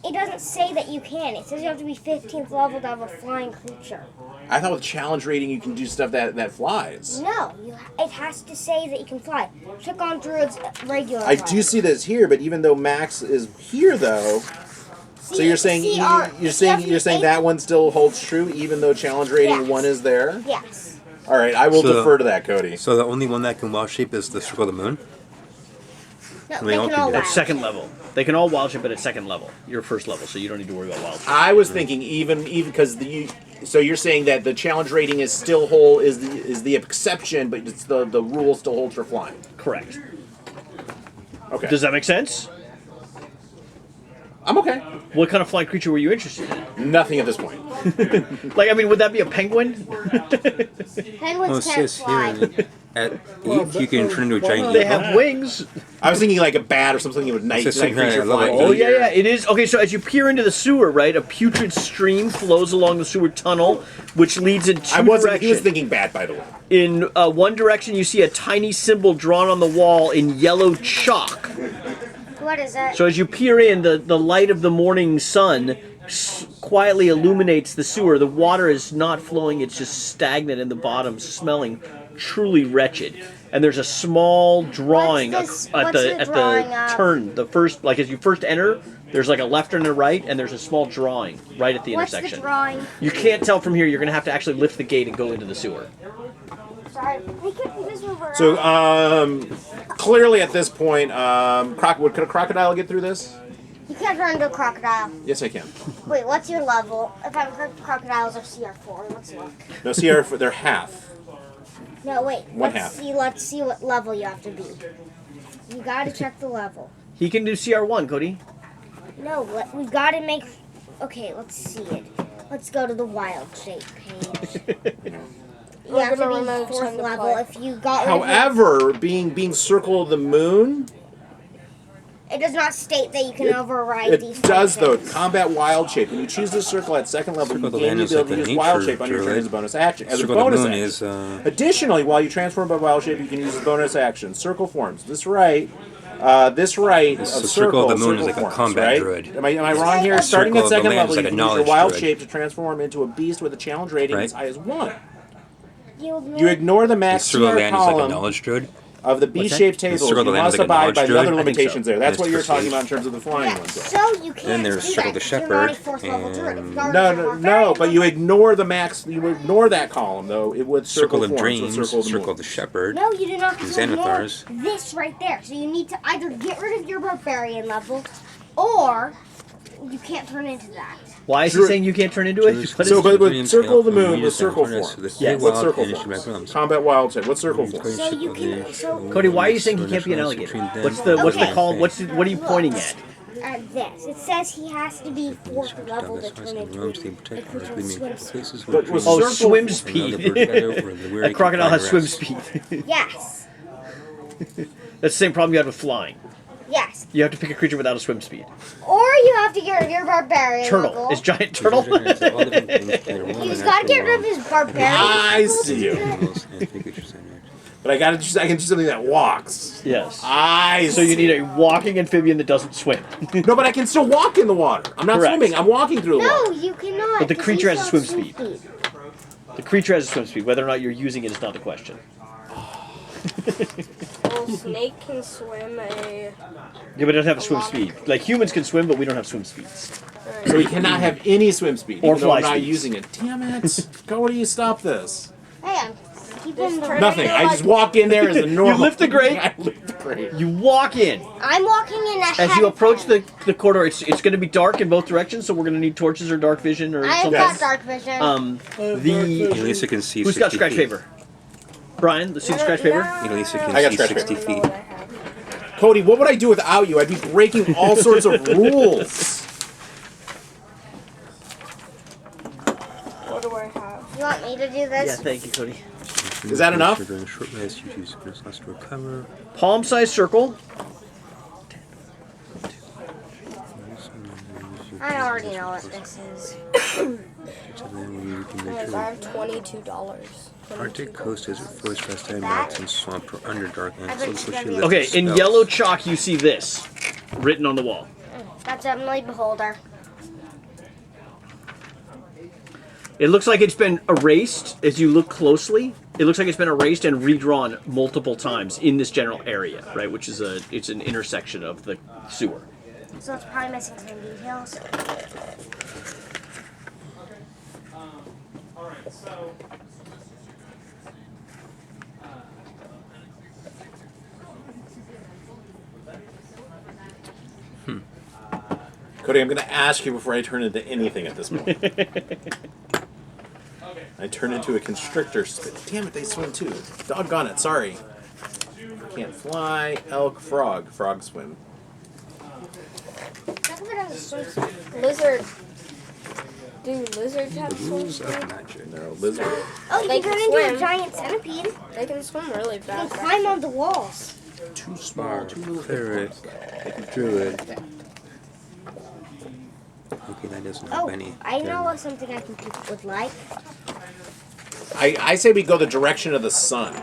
[SPEAKER 2] it doesn't say that you can. It says you have to be 15th level to have a flying creature.
[SPEAKER 5] I thought with challenge rating you can do stuff that flies.
[SPEAKER 2] No, it has to say that you can fly. Check on Druid's regular.
[SPEAKER 5] I do see this here, but even though Max is here though, so you're saying you're saying that one still holds true even though challenge rating 1 is there?
[SPEAKER 2] Yes.
[SPEAKER 5] All right, I will defer to that, Cody.
[SPEAKER 4] So the only one that can wild shape is the Circle of the Moon?
[SPEAKER 2] No,
[SPEAKER 4] They
[SPEAKER 2] they
[SPEAKER 4] all
[SPEAKER 2] can
[SPEAKER 4] can
[SPEAKER 2] all
[SPEAKER 4] do that.
[SPEAKER 6] At
[SPEAKER 2] wild.
[SPEAKER 6] second level. They can all wild shape, but at second level. You're first level, so you don't need to worry about wild shape.
[SPEAKER 5] I was thinking even because so you're saying that the challenge rating is still whole is the exception, but it's the rule still holds for flying.
[SPEAKER 6] Correct.
[SPEAKER 5] Okay.
[SPEAKER 6] Does that make sense?
[SPEAKER 5] I'm okay.
[SPEAKER 6] What kind of flying creature were you interested in?
[SPEAKER 5] Nothing at this point.
[SPEAKER 6] Like, I mean, would that be a penguin?
[SPEAKER 2] Penguins
[SPEAKER 4] it
[SPEAKER 2] can't
[SPEAKER 4] says
[SPEAKER 2] fly.
[SPEAKER 4] here at 8 you can turn into a giant
[SPEAKER 6] They
[SPEAKER 4] eagle.
[SPEAKER 6] have wings.
[SPEAKER 5] I was thinking like a bat or something with night
[SPEAKER 4] It's just
[SPEAKER 5] creature
[SPEAKER 4] I love it.
[SPEAKER 5] flying.
[SPEAKER 6] Oh, yeah, it is. Okay, so as you peer into the sewer, right, a putrid stream flows along the sewer tunnel, which leads in two
[SPEAKER 5] He was
[SPEAKER 6] directions.
[SPEAKER 5] thinking bat, by the way.
[SPEAKER 6] In one direction, you see a tiny symbol drawn on the wall in yellow chalk.
[SPEAKER 2] What is that?
[SPEAKER 6] So as you peer in, the light of the morning sun quietly illuminates the sewer. The water is not flowing, it's just stagnant in the bottom, smelling truly wretched. And there's a small drawing
[SPEAKER 2] What's
[SPEAKER 6] at
[SPEAKER 2] the drawing
[SPEAKER 6] the
[SPEAKER 2] of?
[SPEAKER 6] turn, the first, like as you first enter, there's like a left and a right, and there's a small drawing right at the
[SPEAKER 2] What's
[SPEAKER 6] intersection.
[SPEAKER 2] the drawing?
[SPEAKER 6] You can't tell from here, you're going to have to actually lift the gate and go into the sewer.
[SPEAKER 2] Sorry. We could just move around.
[SPEAKER 5] So clearly at this point, could a crocodile get through this?
[SPEAKER 2] You can't turn into a crocodile.
[SPEAKER 5] Yes, I can.
[SPEAKER 2] Wait, what's your level? If I've heard crocodiles are CR4, let's look.
[SPEAKER 5] No, CR, they're half.
[SPEAKER 2] No, wait.
[SPEAKER 5] One half.
[SPEAKER 2] Let's see what level you have to be. You gotta check the level.
[SPEAKER 6] He can do CR1, Cody.
[SPEAKER 2] No, we gotta make. Okay, let's see it. Let's go to the wild shape page. You have to
[SPEAKER 3] gonna
[SPEAKER 2] be
[SPEAKER 3] remove
[SPEAKER 2] 4th
[SPEAKER 3] time to
[SPEAKER 2] level.
[SPEAKER 3] play.
[SPEAKER 2] If you got rid of
[SPEAKER 5] However, being Circle of the Moon,
[SPEAKER 2] it does not state that you can override
[SPEAKER 5] it
[SPEAKER 2] these
[SPEAKER 5] does though.
[SPEAKER 2] functions.
[SPEAKER 5] Combat Wild Shape. When you choose this circle at second level,
[SPEAKER 4] Circle
[SPEAKER 5] you
[SPEAKER 4] of the
[SPEAKER 5] gain
[SPEAKER 4] Land
[SPEAKER 5] the
[SPEAKER 4] is like
[SPEAKER 5] ability to
[SPEAKER 4] the
[SPEAKER 5] use Wild
[SPEAKER 4] nature
[SPEAKER 5] Shape on your turn
[SPEAKER 4] druid.
[SPEAKER 5] as a bonus action. As
[SPEAKER 4] Circle
[SPEAKER 5] a
[SPEAKER 4] of the
[SPEAKER 5] bonus
[SPEAKER 4] Moon
[SPEAKER 5] action.
[SPEAKER 4] is
[SPEAKER 5] Additionally, while you transform by Wild Shape, you can use a bonus action. Circle forms. This right of
[SPEAKER 4] So Circle of the Moon is like a
[SPEAKER 5] forms,
[SPEAKER 4] combat
[SPEAKER 5] right?
[SPEAKER 4] druid.
[SPEAKER 5] Am I wrong here? Starting
[SPEAKER 4] Circle
[SPEAKER 5] at
[SPEAKER 4] of the
[SPEAKER 5] second
[SPEAKER 4] Land
[SPEAKER 5] level,
[SPEAKER 4] is
[SPEAKER 5] you
[SPEAKER 4] like a
[SPEAKER 5] can use your
[SPEAKER 4] knowledge
[SPEAKER 5] Wild
[SPEAKER 4] druid.
[SPEAKER 5] Shape to transform into a beast with a challenge rating as
[SPEAKER 4] Right.
[SPEAKER 5] high as 1.
[SPEAKER 2] You
[SPEAKER 5] You ignore the max
[SPEAKER 4] Circle of the
[SPEAKER 5] CR
[SPEAKER 4] Land is like a
[SPEAKER 5] column
[SPEAKER 4] knowledge druid.
[SPEAKER 5] of the B-shaped
[SPEAKER 4] The
[SPEAKER 5] table.
[SPEAKER 4] Circle of
[SPEAKER 5] You
[SPEAKER 4] the Land is
[SPEAKER 5] must
[SPEAKER 4] like a
[SPEAKER 5] abide
[SPEAKER 4] knowledge
[SPEAKER 5] by the
[SPEAKER 4] druid?
[SPEAKER 5] other
[SPEAKER 6] I think
[SPEAKER 5] limitations
[SPEAKER 6] so.
[SPEAKER 5] there. That's
[SPEAKER 4] It's
[SPEAKER 5] what you're talking
[SPEAKER 4] prestige.
[SPEAKER 5] about in terms of the flying
[SPEAKER 2] Yeah,
[SPEAKER 5] ones.
[SPEAKER 2] so you can't
[SPEAKER 4] Then there's
[SPEAKER 2] do
[SPEAKER 4] Circle
[SPEAKER 2] that.
[SPEAKER 4] the
[SPEAKER 2] You're not a
[SPEAKER 4] Shepherd,
[SPEAKER 2] 4th level druid.
[SPEAKER 4] and-
[SPEAKER 2] If you're
[SPEAKER 5] No,
[SPEAKER 2] a
[SPEAKER 5] no,
[SPEAKER 2] barbarian,
[SPEAKER 5] no, but you ignore the max. You ignore that column though. It would
[SPEAKER 4] Circle of
[SPEAKER 5] forms with
[SPEAKER 4] Dreams,
[SPEAKER 5] Circle of the
[SPEAKER 4] Circle
[SPEAKER 5] Moon.
[SPEAKER 4] of the Shepherd.
[SPEAKER 2] No, you do not have to ignore
[SPEAKER 4] Xanathars.
[SPEAKER 2] this right there. So you need to either get rid of your barbarian level, or you can't turn into that.
[SPEAKER 6] Why is he
[SPEAKER 5] Druid-
[SPEAKER 6] saying you can't turn into it? What
[SPEAKER 5] So,
[SPEAKER 6] is
[SPEAKER 5] but with
[SPEAKER 4] Dreams,
[SPEAKER 5] Circle of the
[SPEAKER 4] Alpha,
[SPEAKER 5] Moon, with
[SPEAKER 4] Mutas,
[SPEAKER 5] circle
[SPEAKER 4] Alpha,
[SPEAKER 5] forms.
[SPEAKER 4] Mutas,
[SPEAKER 6] Yes.
[SPEAKER 5] What
[SPEAKER 4] Wild,
[SPEAKER 5] circle
[SPEAKER 4] and
[SPEAKER 5] forms?
[SPEAKER 4] Ishmael realms.
[SPEAKER 5] Combat Wild Shape. What circle forms?
[SPEAKER 2] So you can. So
[SPEAKER 6] Cody, why are you saying he can't be an alligator? What's the call? What are you pointing at?
[SPEAKER 2] at this, it says he has to be 4th level to turn into a creature with swim speed.
[SPEAKER 5] But with
[SPEAKER 6] Oh,
[SPEAKER 5] circle
[SPEAKER 6] swim
[SPEAKER 5] forms-
[SPEAKER 6] speed. A crocodile has swim speed.
[SPEAKER 2] Yes.
[SPEAKER 6] That's the same problem you had with flying.
[SPEAKER 2] Yes.
[SPEAKER 6] You have to pick a creature without a swim speed.
[SPEAKER 2] Or you have to get rid of your barbarian
[SPEAKER 6] Turtle.
[SPEAKER 2] level.
[SPEAKER 6] Is giant turtle?
[SPEAKER 2] He's got to get rid of his barbarian
[SPEAKER 5] I
[SPEAKER 2] level.
[SPEAKER 5] see you. But I can do something that walks.
[SPEAKER 6] Yes.
[SPEAKER 5] I
[SPEAKER 6] So you need a walking amphibian that doesn't swim.
[SPEAKER 5] No, but I can still walk in the water. I'm not
[SPEAKER 6] Correct.
[SPEAKER 5] swimming. I'm walking through the
[SPEAKER 2] No,
[SPEAKER 5] water.
[SPEAKER 2] you cannot.
[SPEAKER 6] But the
[SPEAKER 2] 'cause
[SPEAKER 6] creature
[SPEAKER 2] he's
[SPEAKER 6] has a
[SPEAKER 2] got
[SPEAKER 6] swim speed. The creature has a swim speed. Whether or not you're using it is not the question.
[SPEAKER 3] Well, snake can swim a.
[SPEAKER 6] Yeah, but it doesn't have a swim speed. Like humans can swim, but we don't have swim speeds.
[SPEAKER 5] So he cannot have any swim speed,
[SPEAKER 6] Or
[SPEAKER 5] even though I'm
[SPEAKER 6] fly
[SPEAKER 5] not
[SPEAKER 6] speeds.
[SPEAKER 5] using it. Damn it. Cody, stop this.
[SPEAKER 2] Hey, I'm keeping the.
[SPEAKER 5] Nothing. I just walk in there as a normal.
[SPEAKER 6] lift the grate.
[SPEAKER 5] I lift the grate.
[SPEAKER 6] You walk in.
[SPEAKER 2] I'm walking in ahead.
[SPEAKER 6] As you
[SPEAKER 2] of
[SPEAKER 6] approach
[SPEAKER 2] him.
[SPEAKER 6] the corridor, it's going to be dark in both directions, so we're going to need torches or dark vision or
[SPEAKER 2] I've
[SPEAKER 6] something.
[SPEAKER 2] got dark vision.
[SPEAKER 4] Elisa can see
[SPEAKER 6] Who's
[SPEAKER 4] 60
[SPEAKER 6] got scratch
[SPEAKER 4] feet.
[SPEAKER 6] paper? Brian, the see the scratch paper?
[SPEAKER 4] Elisa can
[SPEAKER 5] I got
[SPEAKER 4] see
[SPEAKER 5] scratch
[SPEAKER 4] 60
[SPEAKER 5] paper.
[SPEAKER 4] feet.
[SPEAKER 5] Cody, what would I do without you? I'd be breaking all sorts of rules.
[SPEAKER 3] What do I have?
[SPEAKER 2] You want me to do
[SPEAKER 6] Yeah,
[SPEAKER 2] this?
[SPEAKER 6] thank you, Cody.
[SPEAKER 5] Is that enough?
[SPEAKER 4] During a short rest, you use bonus slots to recover.
[SPEAKER 6] Palm-sized circle.
[SPEAKER 2] I already know what this is.
[SPEAKER 3] Guys, I have $22.
[SPEAKER 4] Arctic coast desert forest grassland mountains swamp or underdark and
[SPEAKER 2] I bet
[SPEAKER 4] so
[SPEAKER 2] it's
[SPEAKER 4] she
[SPEAKER 2] gonna be-
[SPEAKER 4] lives
[SPEAKER 6] Okay, in
[SPEAKER 4] spells.
[SPEAKER 6] yellow chalk you see this written on the wall.
[SPEAKER 2] That's Emily Beholder.
[SPEAKER 6] It looks like it's been erased as you look closely. It looks like it's been erased and redrawn multiple times in this general area, right? Which is it's an intersection of the sewer.
[SPEAKER 2] So it's probably missing some details.
[SPEAKER 5] Cody, I'm going to ask you before I turn into anything at this moment. I turn into a constrictor. Damn it, they swim too. Doggone it, sorry. Can't fly. Elk, frog. Frog swim.
[SPEAKER 2] Talk about the swim.
[SPEAKER 3] Lizard. Do lizards have swim
[SPEAKER 4] Rules
[SPEAKER 3] speed?
[SPEAKER 4] of magic.
[SPEAKER 5] No, lizard.
[SPEAKER 2] Oh, you
[SPEAKER 3] They
[SPEAKER 2] can
[SPEAKER 3] can
[SPEAKER 2] turn into
[SPEAKER 3] swim.
[SPEAKER 2] a giant centipede.
[SPEAKER 3] They can swim really
[SPEAKER 2] You can
[SPEAKER 3] fast.
[SPEAKER 2] climb on the walls.
[SPEAKER 5] Too small,
[SPEAKER 4] Bar,
[SPEAKER 5] too little.
[SPEAKER 4] cleric, druid. Okay, that doesn't have
[SPEAKER 2] Oh,
[SPEAKER 4] any.
[SPEAKER 2] I know something I think people would like.
[SPEAKER 5] I say we go the direction of the sun.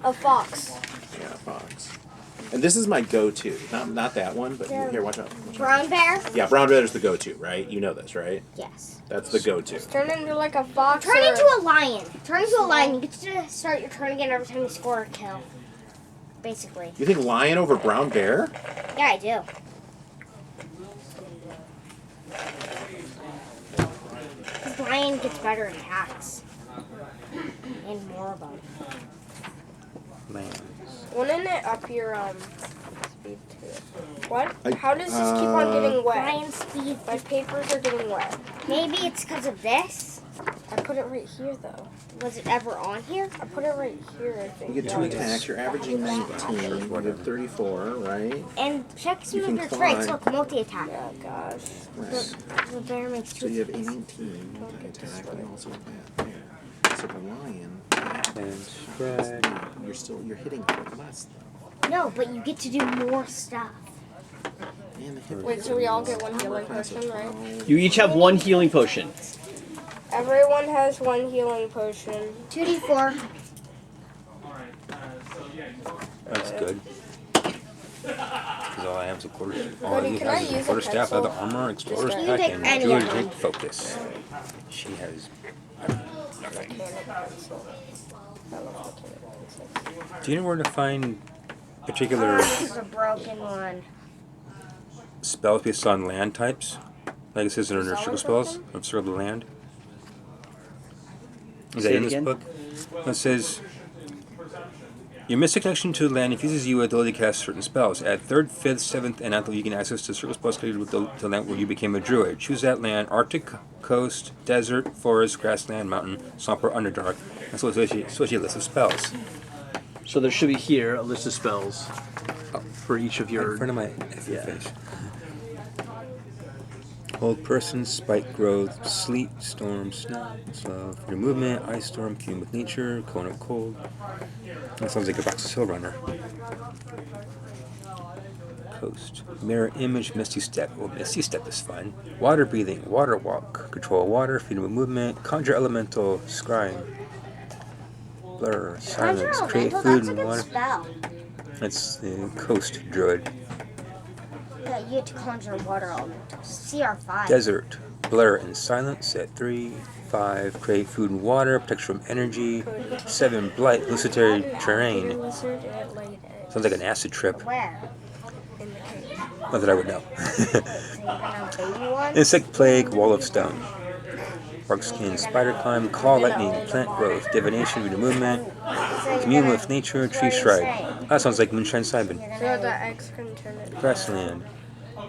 [SPEAKER 3] A fox.
[SPEAKER 5] Yeah, fox. And this is my go-to. Not that one, but here, watch out.
[SPEAKER 2] Brown bear?
[SPEAKER 5] Yeah, brown bear's the go-to, right? You know this, right?
[SPEAKER 2] Yes.
[SPEAKER 5] That's the go-to.
[SPEAKER 3] Turn into like a fox.
[SPEAKER 2] Turn
[SPEAKER 3] or
[SPEAKER 2] into a lion. Turn into a lion. You get to start your turn again every time you score a kill. Basically.
[SPEAKER 5] You think lion over brown bear?
[SPEAKER 2] Yeah, I do. Because lion gets better attacks. And more of them.
[SPEAKER 4] Lands.
[SPEAKER 3] Wouldn't it up your speed too? What?
[SPEAKER 5] I-
[SPEAKER 3] How does this keep on getting wet?
[SPEAKER 2] Lion speed.
[SPEAKER 3] My papers are getting wet.
[SPEAKER 2] Maybe it's because of this.
[SPEAKER 3] I put it right here though.
[SPEAKER 2] Was it ever on here?
[SPEAKER 3] I put it right here, I think.
[SPEAKER 5] You get 2 attacks, you're averaging 19, you have 34, right?
[SPEAKER 2] And check some
[SPEAKER 5] You
[SPEAKER 2] of
[SPEAKER 5] can
[SPEAKER 2] your
[SPEAKER 5] climb.
[SPEAKER 2] traits. Look, multi-attack.
[SPEAKER 3] Oh gosh.
[SPEAKER 5] Right.
[SPEAKER 2] The bear makes
[SPEAKER 5] So
[SPEAKER 2] 2
[SPEAKER 5] you have
[SPEAKER 2] attacks.
[SPEAKER 5] 18 attack, and also that. There. So the lion,
[SPEAKER 4] And spread.
[SPEAKER 5] you're hitting less
[SPEAKER 2] No, but you get to do more stuff.
[SPEAKER 5] though. And the hit
[SPEAKER 3] Wait, so we all get one healing potion, right?
[SPEAKER 6] You each have one healing potion.
[SPEAKER 3] Everyone has one healing potion.
[SPEAKER 2] 2d4.
[SPEAKER 4] That's good. Because all I have is a quarter. All I
[SPEAKER 3] Cody,
[SPEAKER 4] need
[SPEAKER 3] can I
[SPEAKER 4] has is a
[SPEAKER 3] use a
[SPEAKER 4] quarter staff,
[SPEAKER 3] pencil?
[SPEAKER 4] other armor, explorer's
[SPEAKER 3] You
[SPEAKER 4] pack,
[SPEAKER 2] take
[SPEAKER 4] and
[SPEAKER 2] any
[SPEAKER 4] druid
[SPEAKER 2] of them.
[SPEAKER 4] take focus. She has.
[SPEAKER 3] Mechanic pencil. I love mechanic pencil.
[SPEAKER 4] Do you know where to find particular
[SPEAKER 2] This is a broken one.
[SPEAKER 4] spells based on land types? Like it says in our circle spells of circle the land. Is
[SPEAKER 6] Say
[SPEAKER 4] that
[SPEAKER 6] it
[SPEAKER 4] in this
[SPEAKER 6] again?
[SPEAKER 4] book? It says your mystic connection to the land infuses you with the ability to cast certain spells. At 3rd, 5th, 7th, and 9th, you can access to circle spells connected with the land where you became a druid. Choose that land: Arctic, coast, desert, forest, grassland, mountain, swamp, or underdark. That's what associate a list of spells.
[SPEAKER 6] So there should be here a list of spells for each of
[SPEAKER 4] In
[SPEAKER 6] your.
[SPEAKER 4] front of my
[SPEAKER 6] Yeah.
[SPEAKER 4] face. Hold person, spike growth, sleet, storm, snow, slow, free movement, ice storm, commune with nature, cone of cold. That sounds like a box of Hill Runner. Coast. Mirror image, misty step. Well, misty step is fun. Water breathing, water walk, control water, freedom of movement, conjure elemental, scrying, blur, silence,
[SPEAKER 2] Conjure
[SPEAKER 4] create
[SPEAKER 2] Elemental,
[SPEAKER 4] food
[SPEAKER 2] that's a
[SPEAKER 4] and
[SPEAKER 2] good
[SPEAKER 4] water.
[SPEAKER 2] spell.
[SPEAKER 4] That's the coast druid.
[SPEAKER 2] Yeah, you have to conjure water elementals. CR5.
[SPEAKER 4] Desert, blur and silence at 3, 5, create food and water, protection from energy, 7, blight, hallucinatory terrain.
[SPEAKER 3] Lizard and it laid eggs
[SPEAKER 4] Sounds like an acid trip.
[SPEAKER 2] Where?
[SPEAKER 3] in the cage.
[SPEAKER 4] Not that I would know.
[SPEAKER 2] So you're gonna baby one?
[SPEAKER 4] Insect plague, wall of stone. Bark skin, spider climb, claw lightning, plant growth, divination, read movement,
[SPEAKER 2] So you're
[SPEAKER 4] commune
[SPEAKER 2] gonna-
[SPEAKER 4] with nature,
[SPEAKER 2] so
[SPEAKER 4] tree
[SPEAKER 2] you're
[SPEAKER 4] shrine.
[SPEAKER 2] saying
[SPEAKER 4] That sounds like Moonshine Simon.
[SPEAKER 2] you're
[SPEAKER 3] So
[SPEAKER 2] gonna-
[SPEAKER 3] the eggs can turn it.
[SPEAKER 4] Grassland,
[SPEAKER 2] So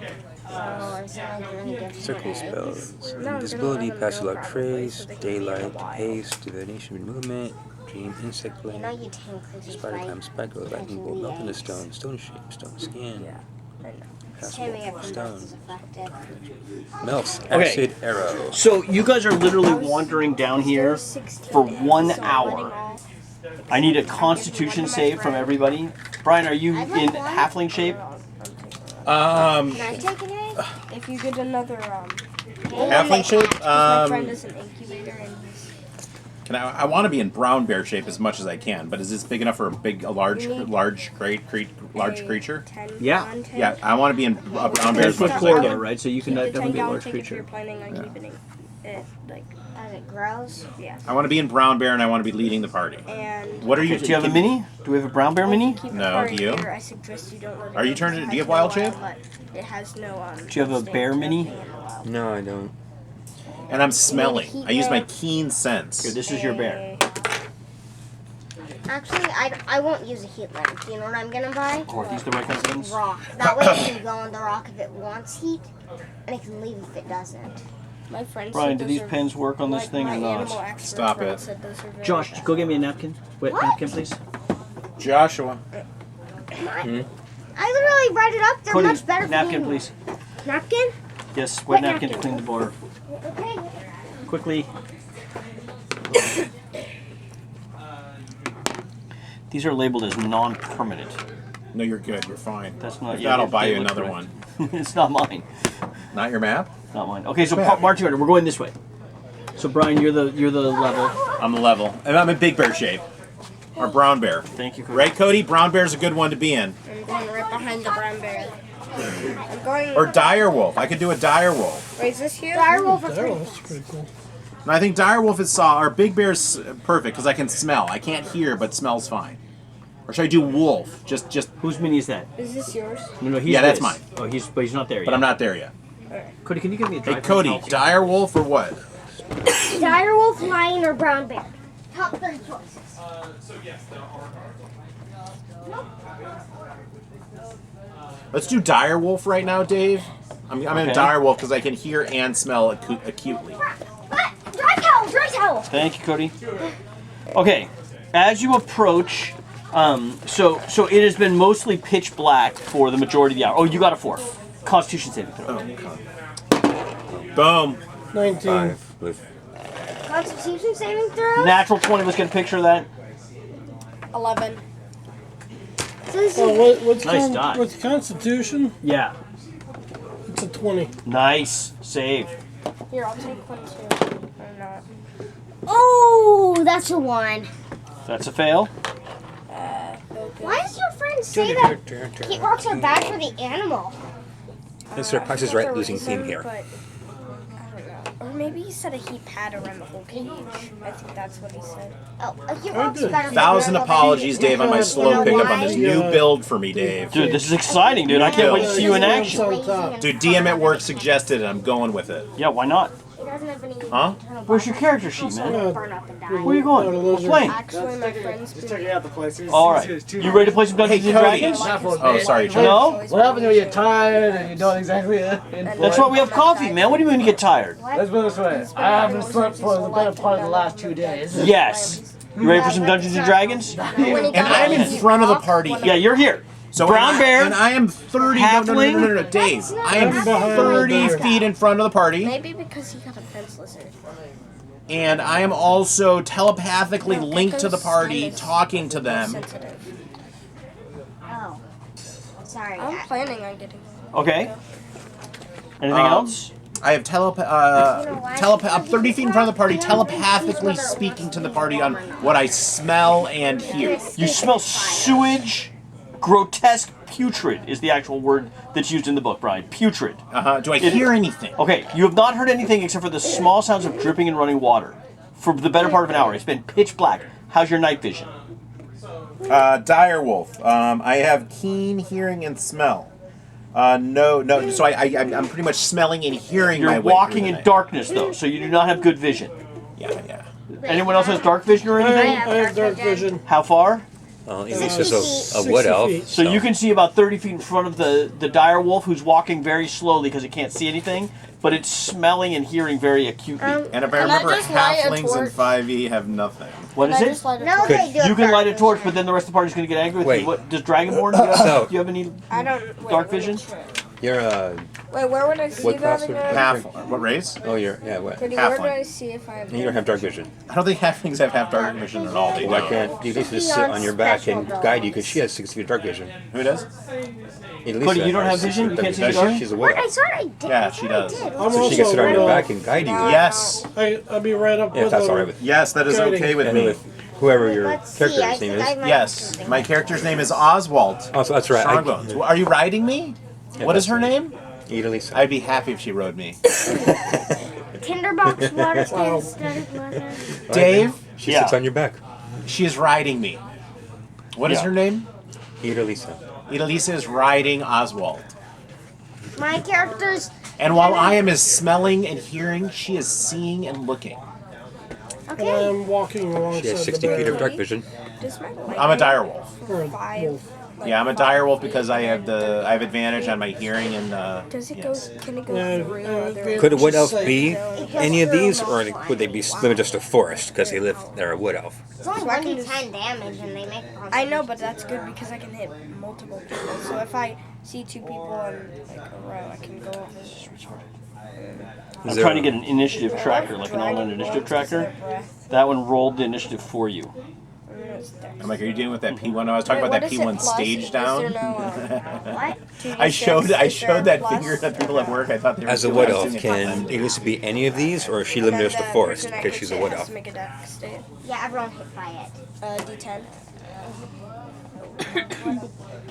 [SPEAKER 2] is that like you're gonna give
[SPEAKER 4] circle
[SPEAKER 2] eggs?
[SPEAKER 4] spells,
[SPEAKER 3] No,
[SPEAKER 4] invisibility,
[SPEAKER 3] they don't
[SPEAKER 4] pass
[SPEAKER 3] have
[SPEAKER 4] without
[SPEAKER 3] them
[SPEAKER 4] trace,
[SPEAKER 3] so they can be
[SPEAKER 4] daylight,
[SPEAKER 3] wild.
[SPEAKER 4] haste, divination, read movement, dream, insect
[SPEAKER 2] You know
[SPEAKER 4] plague,
[SPEAKER 2] you tank this
[SPEAKER 4] spider
[SPEAKER 2] right?
[SPEAKER 4] climb, spike growth, lightning bolt, melt into stone, stone shape, stone skin,
[SPEAKER 3] Yeah, I know.
[SPEAKER 2] Saving it
[SPEAKER 4] passable,
[SPEAKER 2] from
[SPEAKER 4] stone,
[SPEAKER 2] this is effective.
[SPEAKER 4] melts,
[SPEAKER 6] Okay.
[SPEAKER 4] acid arrow.
[SPEAKER 6] So you guys are literally wandering down here for 1 hour. I need a Constitution save from everybody. Brian, are you
[SPEAKER 2] I'd like
[SPEAKER 6] in
[SPEAKER 2] one.
[SPEAKER 6] halfling shape?
[SPEAKER 5] Um,
[SPEAKER 2] Can I take an egg?
[SPEAKER 3] If you get another
[SPEAKER 5] halfling shape?
[SPEAKER 3] my friend is an incubator and he's
[SPEAKER 5] Can I want to be in brown bear shape as much as I can, but is this big enough for a large creature?
[SPEAKER 3] 10
[SPEAKER 6] Yeah.
[SPEAKER 3] on 10.
[SPEAKER 5] Yeah, I want to be in a brown bear
[SPEAKER 6] 10
[SPEAKER 5] as much
[SPEAKER 6] foot
[SPEAKER 5] as I
[SPEAKER 6] corridor,
[SPEAKER 5] can.
[SPEAKER 6] right? So you can
[SPEAKER 3] You
[SPEAKER 6] definitely be a
[SPEAKER 3] down
[SPEAKER 6] large
[SPEAKER 3] take if you're
[SPEAKER 6] creature.
[SPEAKER 3] planning on keeping it like
[SPEAKER 2] As it grows.
[SPEAKER 3] Yes.
[SPEAKER 5] I want to be in Brown Bear and I want to be leading the party.
[SPEAKER 3] And
[SPEAKER 5] What are you?
[SPEAKER 6] Do you have a mini? Do we have a brown bear mini?
[SPEAKER 3] keep the
[SPEAKER 5] No,
[SPEAKER 3] party
[SPEAKER 5] do you?
[SPEAKER 3] here, I suggest you don't let it
[SPEAKER 5] Are you
[SPEAKER 3] go
[SPEAKER 5] turned
[SPEAKER 3] because
[SPEAKER 5] it-
[SPEAKER 3] it
[SPEAKER 5] do you
[SPEAKER 3] has
[SPEAKER 5] have wild
[SPEAKER 3] no
[SPEAKER 5] shape?
[SPEAKER 3] outlet. It has no
[SPEAKER 6] Do you have a bear mini?
[SPEAKER 4] No, I don't.
[SPEAKER 5] And I'm smelling. I use my keen sense.
[SPEAKER 6] Here, this is your bear.
[SPEAKER 2] Actually, I won't use a heat lamp. You know what I'm gonna buy?
[SPEAKER 6] Oh, are these the right kinds of things?
[SPEAKER 2] Rock. That way it can go on the rock if it wants heat, and it can leave if it doesn't.
[SPEAKER 3] My friend
[SPEAKER 6] Brian,
[SPEAKER 3] said
[SPEAKER 6] do
[SPEAKER 3] those
[SPEAKER 6] these
[SPEAKER 3] are-
[SPEAKER 6] pens work on this
[SPEAKER 3] like,
[SPEAKER 6] thing
[SPEAKER 3] my
[SPEAKER 6] or not?
[SPEAKER 3] animal expert
[SPEAKER 5] Stop
[SPEAKER 3] friend
[SPEAKER 5] it.
[SPEAKER 3] said those are very
[SPEAKER 6] Josh,
[SPEAKER 3] bad.
[SPEAKER 6] go get me a napkin. Wet
[SPEAKER 2] What?
[SPEAKER 6] napkin, please.
[SPEAKER 5] Joshua.
[SPEAKER 2] I literally write it up. They're
[SPEAKER 6] Cody,
[SPEAKER 2] much better for
[SPEAKER 6] napkin,
[SPEAKER 2] you.
[SPEAKER 6] please.
[SPEAKER 2] Napkin?
[SPEAKER 6] Yes,
[SPEAKER 2] Wet
[SPEAKER 6] wet napkin to
[SPEAKER 2] napkin.
[SPEAKER 6] clean the border.
[SPEAKER 2] Okay.
[SPEAKER 6] Quickly. These are labeled as non-permanent.
[SPEAKER 5] No, you're good. You're fine.
[SPEAKER 6] That's not.
[SPEAKER 5] If
[SPEAKER 6] yeah,
[SPEAKER 5] not, I'll
[SPEAKER 6] they-
[SPEAKER 5] buy
[SPEAKER 6] they
[SPEAKER 5] you
[SPEAKER 6] look
[SPEAKER 5] another
[SPEAKER 6] correct.
[SPEAKER 5] one.
[SPEAKER 6] It's not mine.
[SPEAKER 5] Not your map?
[SPEAKER 6] Not mine. Okay, so
[SPEAKER 5] Yeah.
[SPEAKER 6] marching order. We're going this way. So Brian, you're the level.
[SPEAKER 5] I'm the level. And I'm in big bear shape. Or brown bear.
[SPEAKER 6] Thank you, Cody.
[SPEAKER 5] Right, Cody? Brown bear's a good one to be in.
[SPEAKER 3] I'm going right behind the brown bear. I'm going.
[SPEAKER 5] Or dire wolf. I could do a dire wolf.
[SPEAKER 3] Wait, is this you?
[SPEAKER 2] Direwolf are
[SPEAKER 1] That
[SPEAKER 2] pretty
[SPEAKER 1] was pretty cool.
[SPEAKER 5] And I think dire wolf is or big bear's perfect because I can smell. I can't hear, but smells fine. Or should I do wolf? Just.
[SPEAKER 6] Whose mini is that?
[SPEAKER 3] Is this yours?
[SPEAKER 6] No, he's
[SPEAKER 5] Yeah, that's
[SPEAKER 6] this.
[SPEAKER 5] mine.
[SPEAKER 6] Oh, but he's not there yet.
[SPEAKER 5] But I'm not there yet.
[SPEAKER 6] Cody, can you give me a dry
[SPEAKER 5] Hey,
[SPEAKER 6] pen
[SPEAKER 5] Cody,
[SPEAKER 6] towel?
[SPEAKER 5] dire wolf or what?
[SPEAKER 2] Direwolf, lion, or brown bear. Top 3 choices.
[SPEAKER 5] Let's do dire wolf right now, Dave. I'm in
[SPEAKER 6] Okay.
[SPEAKER 5] dire wolf because I can hear and smell acutely.
[SPEAKER 2] Dry towel, dry towel.
[SPEAKER 6] Thank you, Cody. Okay, as you approach, so it has been mostly pitch black for the majority of the hour. Oh, you got a 4. Constitution saving throw.
[SPEAKER 5] Boom.
[SPEAKER 1] 19.
[SPEAKER 4] 5 with
[SPEAKER 2] Constitution saving throw.
[SPEAKER 6] Natural 20. Let's get a picture of that.
[SPEAKER 3] 11.
[SPEAKER 2] So this is
[SPEAKER 1] Oh, what's
[SPEAKER 6] Nice die.
[SPEAKER 1] with Constitution?
[SPEAKER 6] Yeah.
[SPEAKER 1] It's a 20.
[SPEAKER 6] Nice save.
[SPEAKER 3] Here, I'll take one too. Or not.
[SPEAKER 2] oh, that's a 1.
[SPEAKER 6] That's a fail.
[SPEAKER 2] Why does your friend say that heat rocks are bad for the animal?
[SPEAKER 4] It's our Price is Right losing theme here.
[SPEAKER 3] But, I don't know. Or maybe he said a heat pad around the whole cage. I think that's what he said.
[SPEAKER 2] Oh, a heat rock's
[SPEAKER 1] good.
[SPEAKER 2] better for the
[SPEAKER 5] 1,000
[SPEAKER 2] animal than
[SPEAKER 5] apologies,
[SPEAKER 2] the-
[SPEAKER 5] Dave, on my
[SPEAKER 2] You
[SPEAKER 5] slow
[SPEAKER 2] know
[SPEAKER 5] pickup on
[SPEAKER 2] why?
[SPEAKER 5] this new build for me, Dave.
[SPEAKER 6] Dude, this is exciting, dude. I can't wait to see you in action.
[SPEAKER 1] On top.
[SPEAKER 5] Dude, DM at work suggested it. I'm going with it.
[SPEAKER 6] Yeah, why not?
[SPEAKER 2] It doesn't have any
[SPEAKER 5] Huh?
[SPEAKER 2] internal
[SPEAKER 6] Where's your
[SPEAKER 2] bodies.
[SPEAKER 6] character sheet,
[SPEAKER 2] So
[SPEAKER 6] man?
[SPEAKER 2] it'll burn up and die.
[SPEAKER 6] Where are you going?
[SPEAKER 1] No,
[SPEAKER 6] We're
[SPEAKER 1] those are-
[SPEAKER 6] playing.
[SPEAKER 3] Actually, my friend's been...
[SPEAKER 7] Checking out the place.
[SPEAKER 6] All right. You ready to play some Dungeons and
[SPEAKER 5] Cody.
[SPEAKER 6] Dragons?
[SPEAKER 5] Oh, sorry, Joe.
[SPEAKER 6] No?
[SPEAKER 7] What happens when you get tired and you don't exactly
[SPEAKER 6] That's why we have coffee, man. What do you mean you get tired?
[SPEAKER 7] Let's put it this way. I haven't slept for the better part of the last 2 days.
[SPEAKER 6] Yes. You ready for some Dungeons and Dragons?
[SPEAKER 5] And I'm in front of the party.
[SPEAKER 6] Yeah, you're here.
[SPEAKER 5] So
[SPEAKER 6] Brown bear.
[SPEAKER 5] And I am 30.
[SPEAKER 6] Halfling.
[SPEAKER 5] No, Dave. I am
[SPEAKER 1] behind
[SPEAKER 5] 30
[SPEAKER 1] the
[SPEAKER 5] feet in front of the party.
[SPEAKER 3] Maybe because he got a fence lizard.
[SPEAKER 5] And I am also telepathically
[SPEAKER 3] No,
[SPEAKER 5] linked to the
[SPEAKER 3] because
[SPEAKER 5] party,
[SPEAKER 3] time is
[SPEAKER 5] talking to them.
[SPEAKER 3] Sensitive.
[SPEAKER 2] Oh, sorry.
[SPEAKER 3] I'm planning on getting...
[SPEAKER 6] Okay. Anything else?
[SPEAKER 5] I have I'm 30 feet in front of the party, telepathically speaking to the party on what I smell and hear.
[SPEAKER 6] You smell sewage. Grotesque putrid is the actual word that's used in the book, Brian. Putrid.
[SPEAKER 5] Do I hear anything?
[SPEAKER 6] Okay, you have not heard anything except for the small sounds of dripping and running water for the better part of an hour. It's been pitch black. How's your night vision?
[SPEAKER 5] Dire wolf. I have keen hearing and smell. No. So I'm pretty much smelling and hearing my
[SPEAKER 6] You're
[SPEAKER 5] way
[SPEAKER 6] walking
[SPEAKER 5] through the
[SPEAKER 6] in
[SPEAKER 5] night.
[SPEAKER 6] darkness, though, so you do not have good vision.
[SPEAKER 5] Yeah.
[SPEAKER 6] Anyone else has dark vision or
[SPEAKER 1] I
[SPEAKER 6] anything?
[SPEAKER 1] have dark vision.
[SPEAKER 6] How far?
[SPEAKER 4] Well, at least there's
[SPEAKER 2] 60
[SPEAKER 4] a wood
[SPEAKER 1] feet.
[SPEAKER 4] elf.
[SPEAKER 1] 60 feet.
[SPEAKER 6] So you can see about 30 feet in front of the dire wolf, who's walking very slowly because it can't see anything, but it's smelling and hearing very acutely.
[SPEAKER 5] And if I
[SPEAKER 3] Can I
[SPEAKER 5] remember,
[SPEAKER 3] just light a
[SPEAKER 5] halflings in
[SPEAKER 3] torch?
[SPEAKER 5] 5e have nothing.
[SPEAKER 6] What is
[SPEAKER 3] Can I
[SPEAKER 6] it?
[SPEAKER 3] just light a
[SPEAKER 2] No,
[SPEAKER 3] torch?
[SPEAKER 2] they do.
[SPEAKER 6] You can light a torch, but then the rest of the party's going to get angry with
[SPEAKER 4] Wait.
[SPEAKER 6] you. What, does Dragonborn, do
[SPEAKER 4] So-
[SPEAKER 6] you have any
[SPEAKER 3] I don't... Wait,
[SPEAKER 6] dark
[SPEAKER 3] let me
[SPEAKER 6] vision?
[SPEAKER 3] check.
[SPEAKER 4] You're
[SPEAKER 3] Wait, where would I see
[SPEAKER 4] What
[SPEAKER 3] that
[SPEAKER 4] class
[SPEAKER 3] again?
[SPEAKER 4] would-
[SPEAKER 5] Half. What race?
[SPEAKER 4] oh, you're what?
[SPEAKER 3] Cody, where do
[SPEAKER 5] halfling.
[SPEAKER 3] I see if I have...
[SPEAKER 4] You don't have dark vision.
[SPEAKER 5] I don't think halflings have half dark vision at all. They
[SPEAKER 4] Why
[SPEAKER 5] don't.
[SPEAKER 4] can't you at least just sit on your back and guide you? Because she has 6 feet of dark vision.
[SPEAKER 5] Who does?
[SPEAKER 6] Cody, you don't have vision? You can't see the
[SPEAKER 4] Does
[SPEAKER 6] dark?
[SPEAKER 4] she? She's a wood
[SPEAKER 2] What? I
[SPEAKER 4] elf.
[SPEAKER 2] swear I did.
[SPEAKER 5] Yeah,
[SPEAKER 2] I
[SPEAKER 5] she
[SPEAKER 2] thought I
[SPEAKER 5] does.
[SPEAKER 2] did.
[SPEAKER 1] I'm
[SPEAKER 4] So she can sit on
[SPEAKER 1] also
[SPEAKER 4] your
[SPEAKER 1] wood
[SPEAKER 4] back
[SPEAKER 1] elf.
[SPEAKER 4] and guide you.
[SPEAKER 5] Yes.
[SPEAKER 1] I'll be right up
[SPEAKER 4] Yeah, if
[SPEAKER 1] with
[SPEAKER 4] that's
[SPEAKER 1] them.
[SPEAKER 4] alright with you.
[SPEAKER 5] Yes, that is
[SPEAKER 1] Guiding.
[SPEAKER 5] okay with
[SPEAKER 4] And
[SPEAKER 5] me.
[SPEAKER 4] with whoever your
[SPEAKER 2] Let's see. I
[SPEAKER 4] character's name
[SPEAKER 2] think I
[SPEAKER 4] is.
[SPEAKER 2] might
[SPEAKER 5] Yes,
[SPEAKER 2] have something.
[SPEAKER 5] my character's name is Oswald.
[SPEAKER 4] Oh, so that's right.
[SPEAKER 5] Strongbones. Are you riding me?
[SPEAKER 4] Yeah,
[SPEAKER 5] What is
[SPEAKER 4] that's
[SPEAKER 5] her
[SPEAKER 4] right.
[SPEAKER 5] name?
[SPEAKER 4] Elisa.
[SPEAKER 5] I'd be happy if she rode me.
[SPEAKER 2] Tinderbox water instead of water.
[SPEAKER 5] Dave,
[SPEAKER 4] She
[SPEAKER 6] Yeah.
[SPEAKER 4] sits on your back.
[SPEAKER 5] she is riding me. What is
[SPEAKER 6] Yeah.
[SPEAKER 5] her name?
[SPEAKER 4] Eat Lisa.
[SPEAKER 5] Idalisa is riding Oswald.
[SPEAKER 2] My character's
[SPEAKER 5] And while I am as smelling and hearing, she is seeing and looking.
[SPEAKER 1] And
[SPEAKER 2] okay.
[SPEAKER 1] I'm walking alongside
[SPEAKER 4] She has 60
[SPEAKER 1] the
[SPEAKER 4] feet of
[SPEAKER 1] bear.
[SPEAKER 4] dark vision.
[SPEAKER 3] Does my light
[SPEAKER 5] I'm a direwolf.
[SPEAKER 1] Or a
[SPEAKER 3] 5?
[SPEAKER 1] wolf.
[SPEAKER 5] Yeah, I'm a direwolf because I have advantage on my hearing and
[SPEAKER 3] Does it
[SPEAKER 5] yes.
[SPEAKER 3] go? Can it go
[SPEAKER 1] Yeah,
[SPEAKER 3] through
[SPEAKER 1] yeah,
[SPEAKER 3] other?
[SPEAKER 4] Could a wood elf
[SPEAKER 1] Just
[SPEAKER 4] be
[SPEAKER 2] It goes
[SPEAKER 4] any of
[SPEAKER 2] through
[SPEAKER 4] these,
[SPEAKER 2] most
[SPEAKER 4] or
[SPEAKER 2] lines.
[SPEAKER 4] would they be limited just to forest because they live? They're a wood elf.
[SPEAKER 2] It's only
[SPEAKER 3] So I can
[SPEAKER 2] 1d10 damage and they make
[SPEAKER 3] I know, but that's good because I can hit multiple people. So if I see 2 people in like a row, I can go over.
[SPEAKER 6] I'm trying to get an initiative tracker, like an online initiative tracker. That one rolled the initiative for you.
[SPEAKER 5] I'm like, are you dealing with that P1? I was talking about that P1 stage down.
[SPEAKER 2] what?
[SPEAKER 5] I showed that figure that people at work. I thought they were
[SPEAKER 4] As a
[SPEAKER 5] doing-
[SPEAKER 4] wood
[SPEAKER 5] I was
[SPEAKER 4] elf,
[SPEAKER 5] doing it
[SPEAKER 4] can
[SPEAKER 5] for
[SPEAKER 4] Elisa be any of these, or is she limited just to forest because she's a wood elf?
[SPEAKER 3] Make a dex save.
[SPEAKER 2] Yeah, everyone hit by it.
[SPEAKER 3] D10.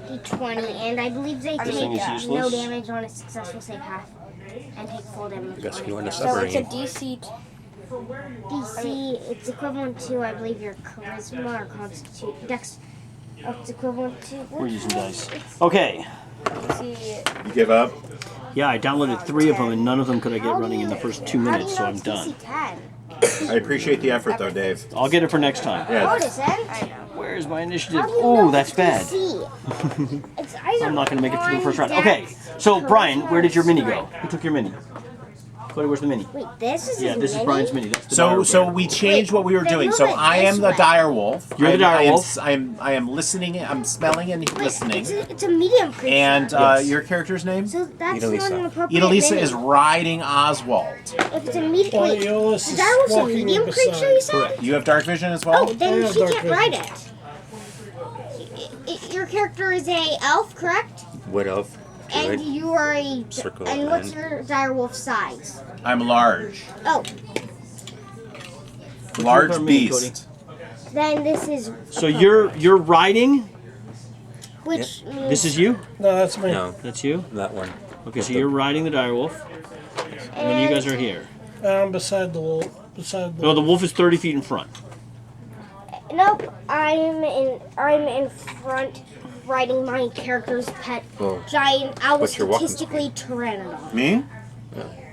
[SPEAKER 2] D20, and I believe they
[SPEAKER 3] This
[SPEAKER 6] thing is
[SPEAKER 2] take no
[SPEAKER 6] useless.
[SPEAKER 2] damage on a successful save half, and take full damage.
[SPEAKER 4] I guess
[SPEAKER 2] on
[SPEAKER 4] you
[SPEAKER 2] it.
[SPEAKER 4] want to
[SPEAKER 3] So
[SPEAKER 4] suffer.
[SPEAKER 3] it's a DC.
[SPEAKER 2] DC, it's equivalent to, I believe, your charisma or constitution. Dex. It's equivalent to.
[SPEAKER 6] We're using dice. Okay.
[SPEAKER 3] DC.
[SPEAKER 5] You give up?
[SPEAKER 6] Yeah, I downloaded 3 of them, and none of them could I get running in the first 2 minutes, so I'm done.
[SPEAKER 2] DC-10?
[SPEAKER 5] I appreciate the effort, though, Dave.
[SPEAKER 6] I'll get it for next time.
[SPEAKER 5] Yeah,
[SPEAKER 2] What is it?
[SPEAKER 3] I know.
[SPEAKER 6] Where's my initiative?
[SPEAKER 2] How do you know
[SPEAKER 6] Oh, that's
[SPEAKER 2] it's
[SPEAKER 6] bad.
[SPEAKER 2] DC? It's either
[SPEAKER 6] I'm not going to make it through the first round.
[SPEAKER 2] on
[SPEAKER 6] Okay,
[SPEAKER 2] dex,
[SPEAKER 6] so Brian, where did your mini go?
[SPEAKER 2] strength.
[SPEAKER 6] Who took your mini? Cody, where's the mini?
[SPEAKER 2] Wait, this is
[SPEAKER 6] Yeah,
[SPEAKER 2] his
[SPEAKER 6] this is
[SPEAKER 2] mini?
[SPEAKER 6] Brian's mini. That's the
[SPEAKER 5] So
[SPEAKER 6] dire bear.
[SPEAKER 5] we changed what we were
[SPEAKER 2] They
[SPEAKER 5] doing.
[SPEAKER 2] move
[SPEAKER 5] So
[SPEAKER 2] it
[SPEAKER 5] I am
[SPEAKER 2] this
[SPEAKER 5] the
[SPEAKER 2] way.
[SPEAKER 5] dire wolf.
[SPEAKER 6] You're the dire wolf.
[SPEAKER 5] I am listening. I'm smelling and
[SPEAKER 2] Wait,
[SPEAKER 5] listening.
[SPEAKER 2] it's a medium creature.
[SPEAKER 5] And
[SPEAKER 6] Yes.
[SPEAKER 5] your character's name?
[SPEAKER 2] So that's
[SPEAKER 4] Idalisa.
[SPEAKER 2] not an appropriate
[SPEAKER 5] Idalisa
[SPEAKER 2] mini.
[SPEAKER 5] is riding Oswald.
[SPEAKER 2] If it's a medium, wait,
[SPEAKER 1] Iolaus
[SPEAKER 2] is
[SPEAKER 1] is
[SPEAKER 2] that also a
[SPEAKER 1] walking
[SPEAKER 2] medium
[SPEAKER 1] beside.
[SPEAKER 2] creature? You said?
[SPEAKER 6] Correct.
[SPEAKER 5] You have dark vision as
[SPEAKER 2] Oh,
[SPEAKER 5] well.
[SPEAKER 2] then
[SPEAKER 1] Yeah,
[SPEAKER 2] he
[SPEAKER 1] dark
[SPEAKER 2] can't
[SPEAKER 1] vision.
[SPEAKER 2] ride it. Your character is a elf, correct?
[SPEAKER 4] Wood elf.
[SPEAKER 2] And
[SPEAKER 4] Druid.
[SPEAKER 2] you are a.
[SPEAKER 4] Circle
[SPEAKER 2] and what's
[SPEAKER 4] man.
[SPEAKER 2] your direwolf size?
[SPEAKER 5] I'm large.
[SPEAKER 2] Oh,
[SPEAKER 5] Large
[SPEAKER 6] What's your mini,
[SPEAKER 5] beast.
[SPEAKER 2] then this is
[SPEAKER 6] So you're riding.
[SPEAKER 2] which means
[SPEAKER 6] This is you.
[SPEAKER 1] No, that's me.
[SPEAKER 4] No,
[SPEAKER 6] That's you.
[SPEAKER 4] that one.
[SPEAKER 6] Okay, so you're riding the direwolf, and then you guys are here.
[SPEAKER 1] I'm beside the wolf. Beside the
[SPEAKER 6] No, the wolf is 30 feet in front.
[SPEAKER 2] Nope, I'm in front riding my character's pet
[SPEAKER 4] Oh.
[SPEAKER 2] giant owl,
[SPEAKER 4] What's your walking
[SPEAKER 2] statistically pteranodon.
[SPEAKER 5] Me?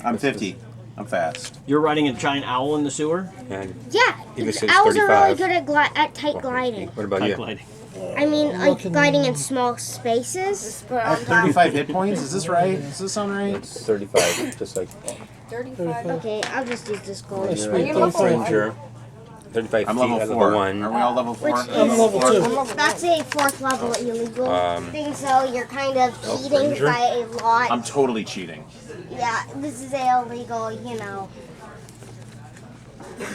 [SPEAKER 5] I'm 50. I'm fast.
[SPEAKER 6] You're riding a giant owl in the sewer.
[SPEAKER 4] And
[SPEAKER 2] Yeah,
[SPEAKER 4] Even
[SPEAKER 2] because
[SPEAKER 4] since
[SPEAKER 2] owls are really
[SPEAKER 4] 35.
[SPEAKER 2] good at tight gliding.
[SPEAKER 4] what about
[SPEAKER 6] Kite
[SPEAKER 4] you?
[SPEAKER 6] gliding.
[SPEAKER 2] I mean, like
[SPEAKER 1] looking-
[SPEAKER 2] gliding in small spaces.
[SPEAKER 5] I have 35 hit points. Is this right? Does this sound right?
[SPEAKER 4] It's 35, just like
[SPEAKER 3] 35.
[SPEAKER 2] Okay, I'll just use this gold.
[SPEAKER 1] Yes,
[SPEAKER 3] Are
[SPEAKER 1] we
[SPEAKER 3] you
[SPEAKER 1] go
[SPEAKER 3] level
[SPEAKER 1] for it.
[SPEAKER 4] ranger. 35
[SPEAKER 5] I'm
[SPEAKER 4] feet
[SPEAKER 5] level
[SPEAKER 4] at
[SPEAKER 5] 4.
[SPEAKER 4] level
[SPEAKER 5] Are
[SPEAKER 4] 1.
[SPEAKER 5] we all level 4?
[SPEAKER 2] Which
[SPEAKER 1] I'm level 2.
[SPEAKER 2] That's a 4th level illegal thing, so you're kind of
[SPEAKER 4] Elf
[SPEAKER 2] cheating
[SPEAKER 4] ranger?
[SPEAKER 2] by a lot.
[SPEAKER 5] I'm totally cheating.
[SPEAKER 2] Yeah, this is a illegal, you know.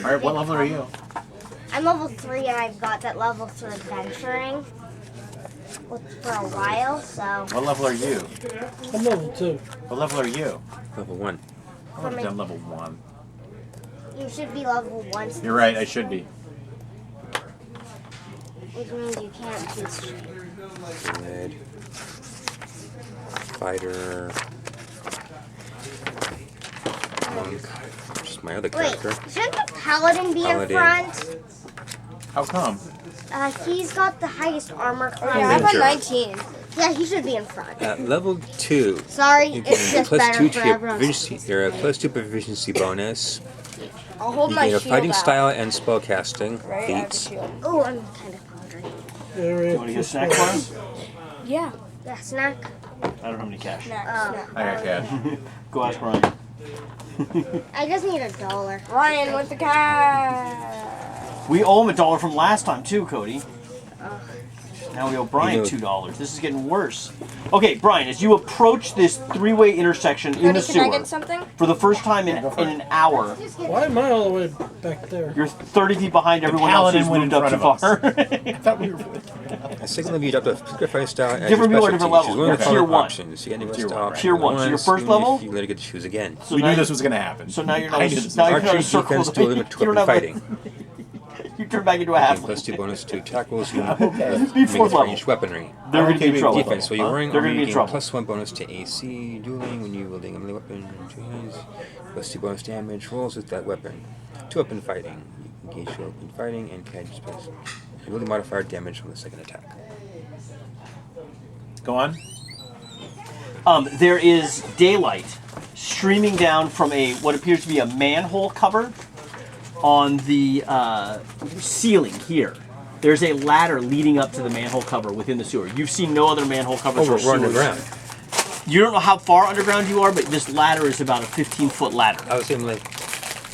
[SPEAKER 5] All right, what level are you?
[SPEAKER 2] I'm level 3 and I've got that level through adventuring for a while, so
[SPEAKER 5] What level are you?
[SPEAKER 1] I'm level 2.
[SPEAKER 5] What level are you?
[SPEAKER 4] Level 1.
[SPEAKER 5] Oh, I'm done level 1.
[SPEAKER 2] you should be level 1,
[SPEAKER 5] You're right, I should be.
[SPEAKER 2] which means you can't be straight.
[SPEAKER 4] Druid. Fighter. Monk. Which is my other
[SPEAKER 2] Wait,
[SPEAKER 4] character.
[SPEAKER 2] shouldn't the paladin be
[SPEAKER 4] Paladin.
[SPEAKER 2] in front?
[SPEAKER 5] How come?
[SPEAKER 2] He's got the highest armor class.
[SPEAKER 3] Yeah, I have a
[SPEAKER 4] Ranger.
[SPEAKER 3] 19.
[SPEAKER 2] Yeah, he should be in front.
[SPEAKER 4] At level 2,
[SPEAKER 2] Sorry,
[SPEAKER 4] you
[SPEAKER 2] it's
[SPEAKER 4] get
[SPEAKER 2] just
[SPEAKER 4] plus
[SPEAKER 2] better
[SPEAKER 4] 2
[SPEAKER 2] for
[SPEAKER 4] to your
[SPEAKER 2] everyone.
[SPEAKER 4] proficiency. You're a plus 2 proficiency bonus.
[SPEAKER 3] I'll hold
[SPEAKER 4] You
[SPEAKER 3] my
[SPEAKER 4] gain a
[SPEAKER 3] shield
[SPEAKER 4] fighting
[SPEAKER 3] out.
[SPEAKER 4] style and spell casting
[SPEAKER 3] Right, I have a
[SPEAKER 4] feats.
[SPEAKER 3] shield.
[SPEAKER 2] Oh, I'm kind of hungry.
[SPEAKER 1] Yeah, we
[SPEAKER 6] You
[SPEAKER 1] have
[SPEAKER 6] want to
[SPEAKER 1] two
[SPEAKER 6] get a snack
[SPEAKER 1] spots.
[SPEAKER 6] bar?
[SPEAKER 3] Yeah.
[SPEAKER 2] Yeah, snack.
[SPEAKER 6] I don't have any cash.
[SPEAKER 3] Snack,
[SPEAKER 2] Oh.
[SPEAKER 3] snack.
[SPEAKER 5] I got cash.
[SPEAKER 6] Go ask Ryan.
[SPEAKER 2] I just need $1.
[SPEAKER 3] Ryan with the cash.
[SPEAKER 6] We owe him $1 from last time too, Cody. Now we owe Brian
[SPEAKER 4] You know-
[SPEAKER 6] $2. This is getting worse. Okay, Brian, as you approach this 3-way intersection in
[SPEAKER 3] Cody,
[SPEAKER 6] the
[SPEAKER 3] can I
[SPEAKER 6] sewer
[SPEAKER 3] get something?
[SPEAKER 6] for the first time in an hour,
[SPEAKER 1] Why am I all the way back there?
[SPEAKER 6] you're 30 feet behind everyone else
[SPEAKER 5] paladin
[SPEAKER 6] who's
[SPEAKER 5] went
[SPEAKER 6] moved
[SPEAKER 5] in
[SPEAKER 6] up too
[SPEAKER 5] front
[SPEAKER 6] far.
[SPEAKER 5] of I thought we were.
[SPEAKER 4] A second level, you adopt a particular fighting style as
[SPEAKER 6] Different
[SPEAKER 4] your
[SPEAKER 6] people are different
[SPEAKER 4] specialty. Choose
[SPEAKER 6] levels.
[SPEAKER 4] one of the
[SPEAKER 6] You're tier
[SPEAKER 4] following
[SPEAKER 6] one.
[SPEAKER 4] options. You get any
[SPEAKER 5] Tier
[SPEAKER 4] list
[SPEAKER 5] one,
[SPEAKER 4] of
[SPEAKER 5] right.
[SPEAKER 6] Tier one. So your first level?
[SPEAKER 4] You later get to choose again.
[SPEAKER 6] So
[SPEAKER 5] We
[SPEAKER 6] now
[SPEAKER 5] knew
[SPEAKER 6] you-
[SPEAKER 5] this was going to happen.
[SPEAKER 6] So now you're
[SPEAKER 5] I
[SPEAKER 6] not.
[SPEAKER 5] knew this
[SPEAKER 6] Now
[SPEAKER 5] was
[SPEAKER 6] you're
[SPEAKER 4] Archery,
[SPEAKER 6] not a circle.
[SPEAKER 4] defense, dueling,
[SPEAKER 6] You
[SPEAKER 4] to
[SPEAKER 6] don't
[SPEAKER 4] weapon
[SPEAKER 6] have a-
[SPEAKER 4] fighting.
[SPEAKER 6] You turn back into a
[SPEAKER 4] And
[SPEAKER 6] halfling.
[SPEAKER 4] plus 2 bonus to attack rolls. You
[SPEAKER 6] Be
[SPEAKER 4] make
[SPEAKER 6] fourth
[SPEAKER 4] it
[SPEAKER 6] level.
[SPEAKER 4] ranged weaponry.
[SPEAKER 6] They're going to be in trouble.
[SPEAKER 4] Defense. So you're wearing
[SPEAKER 6] They're
[SPEAKER 4] armor,
[SPEAKER 6] going to be
[SPEAKER 4] you
[SPEAKER 6] in
[SPEAKER 4] gain
[SPEAKER 6] trouble.
[SPEAKER 4] plus 1 bonus to AC dueling when you wielding a melee weapon in 2 hands. Plus 2 bonus damage rolls with that weapon. 2 up in fighting. You can engage in fighting and catch space. Ability modifier damage from the second attack.
[SPEAKER 5] Go on.
[SPEAKER 6] There is daylight streaming down from what appears to be a manhole cover on the ceiling here. There's a ladder leading up to the manhole cover within the sewer. You've seen no other manhole covers or
[SPEAKER 4] We're
[SPEAKER 6] sewers.
[SPEAKER 4] underground.
[SPEAKER 6] You don't know how far underground you are, but this ladder is about a 15-foot ladder.
[SPEAKER 4] I was saying, like,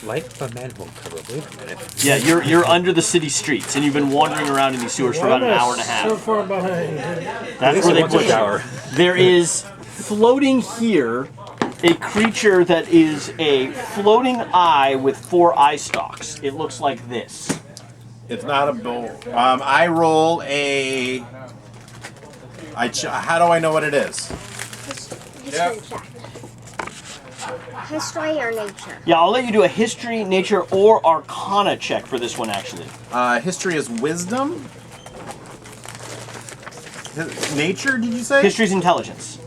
[SPEAKER 4] light up a manhole cover. Wait a minute.
[SPEAKER 6] Yeah, you're under the city streets, and you've been wandering around in these sewers for about an hour and a
[SPEAKER 1] So
[SPEAKER 6] half.
[SPEAKER 1] far behind.
[SPEAKER 6] That's where they
[SPEAKER 4] Once a
[SPEAKER 6] put you.
[SPEAKER 4] shower.
[SPEAKER 6] There is floating here a creature that is a floating eye with 4 eye stalks. It looks like this.
[SPEAKER 5] It's not a bull. I roll a. How do I know what it is?
[SPEAKER 2] History check. History or nature?
[SPEAKER 6] Yeah, I'll let you do a history, nature, or arcana check for this one, actually.
[SPEAKER 5] History is wisdom. Nature, did you say?
[SPEAKER 6] History's intelligence.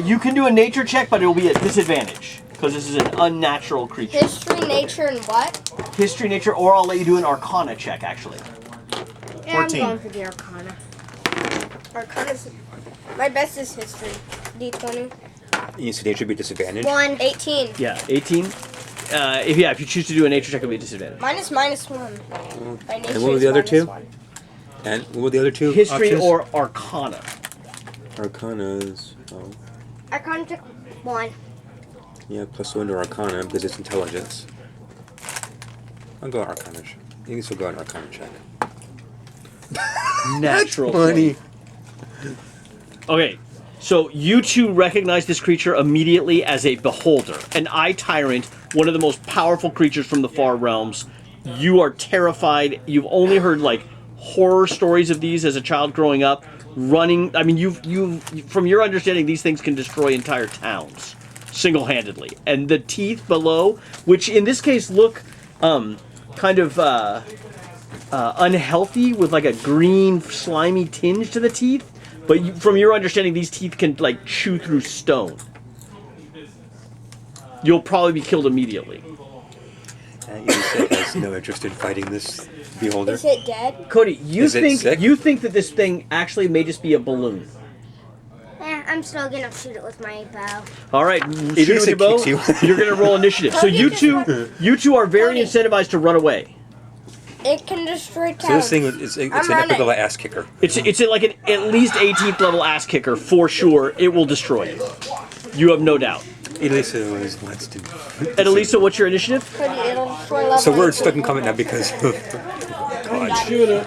[SPEAKER 6] You can do a nature check, but it'll be at disadvantage, because this is an unnatural creature.
[SPEAKER 3] History, nature, and what?
[SPEAKER 6] History, nature, or I'll let you do an arcana check, actually.
[SPEAKER 2] Yeah,
[SPEAKER 5] 14.
[SPEAKER 2] I'm going for the Arcana.
[SPEAKER 3] Arcana's. My best is history. D20.
[SPEAKER 4] You see nature be disadvantage.
[SPEAKER 2] 1.
[SPEAKER 3] 18.
[SPEAKER 6] Yeah, 18. If you choose to do a nature check, it'll be a disadvantage.
[SPEAKER 3] Mine is -1. My nature
[SPEAKER 4] And what were
[SPEAKER 3] is
[SPEAKER 4] the other two?
[SPEAKER 3] -1.
[SPEAKER 4] And what were the other 2
[SPEAKER 6] History
[SPEAKER 4] options?
[SPEAKER 6] or arcana.
[SPEAKER 4] Arcanas. Oh,
[SPEAKER 2] Arcana check 1.
[SPEAKER 4] yeah, plus 1 to Arcana because it's intelligence. I'll go Arcana. I think this will go on Arcana check.
[SPEAKER 6] Natural.
[SPEAKER 4] Funny.
[SPEAKER 6] Okay, so you two recognize this creature immediately as a beholder, an eye tyrant, one of the most powerful creatures from the far realms. You are terrified. You've only heard like horror stories of these as a child growing up. Running. I mean, you've from your understanding, these things can destroy entire towns single-handedly. And the teeth below, which in this case look kind of unhealthy with like a green slimy tinge to the teeth. But from your understanding, these teeth can like chew through stone. You'll probably be killed immediately.
[SPEAKER 4] Yusek has no interest in fighting this beholder.
[SPEAKER 3] Is it dead?
[SPEAKER 6] Cody,
[SPEAKER 4] Is it sick?
[SPEAKER 6] you think that this thing actually may just be a balloon.
[SPEAKER 2] I'm still gonna shoot it with my bow.
[SPEAKER 6] All right, shoot it with your
[SPEAKER 4] it
[SPEAKER 6] bow.
[SPEAKER 4] kicks you.
[SPEAKER 6] You're gonna roll initiative. So
[SPEAKER 3] Cody
[SPEAKER 6] you
[SPEAKER 3] just
[SPEAKER 6] two are very
[SPEAKER 3] Cody.
[SPEAKER 6] incentivized to run away.
[SPEAKER 3] It can destroy towns.
[SPEAKER 4] So this thing it's
[SPEAKER 3] I'm
[SPEAKER 4] an
[SPEAKER 3] running.
[SPEAKER 4] epic level ass kicker.
[SPEAKER 6] It's like an at least 18th level ass kicker for sure. It will destroy you. You have no doubt.
[SPEAKER 4] Elisa wants to.
[SPEAKER 6] And Elisa, what's your initiative?
[SPEAKER 3] Cody, it'll destroy level
[SPEAKER 4] So we're
[SPEAKER 3] 19.
[SPEAKER 4] stuck in combat now because of. God.
[SPEAKER 1] Shoot it.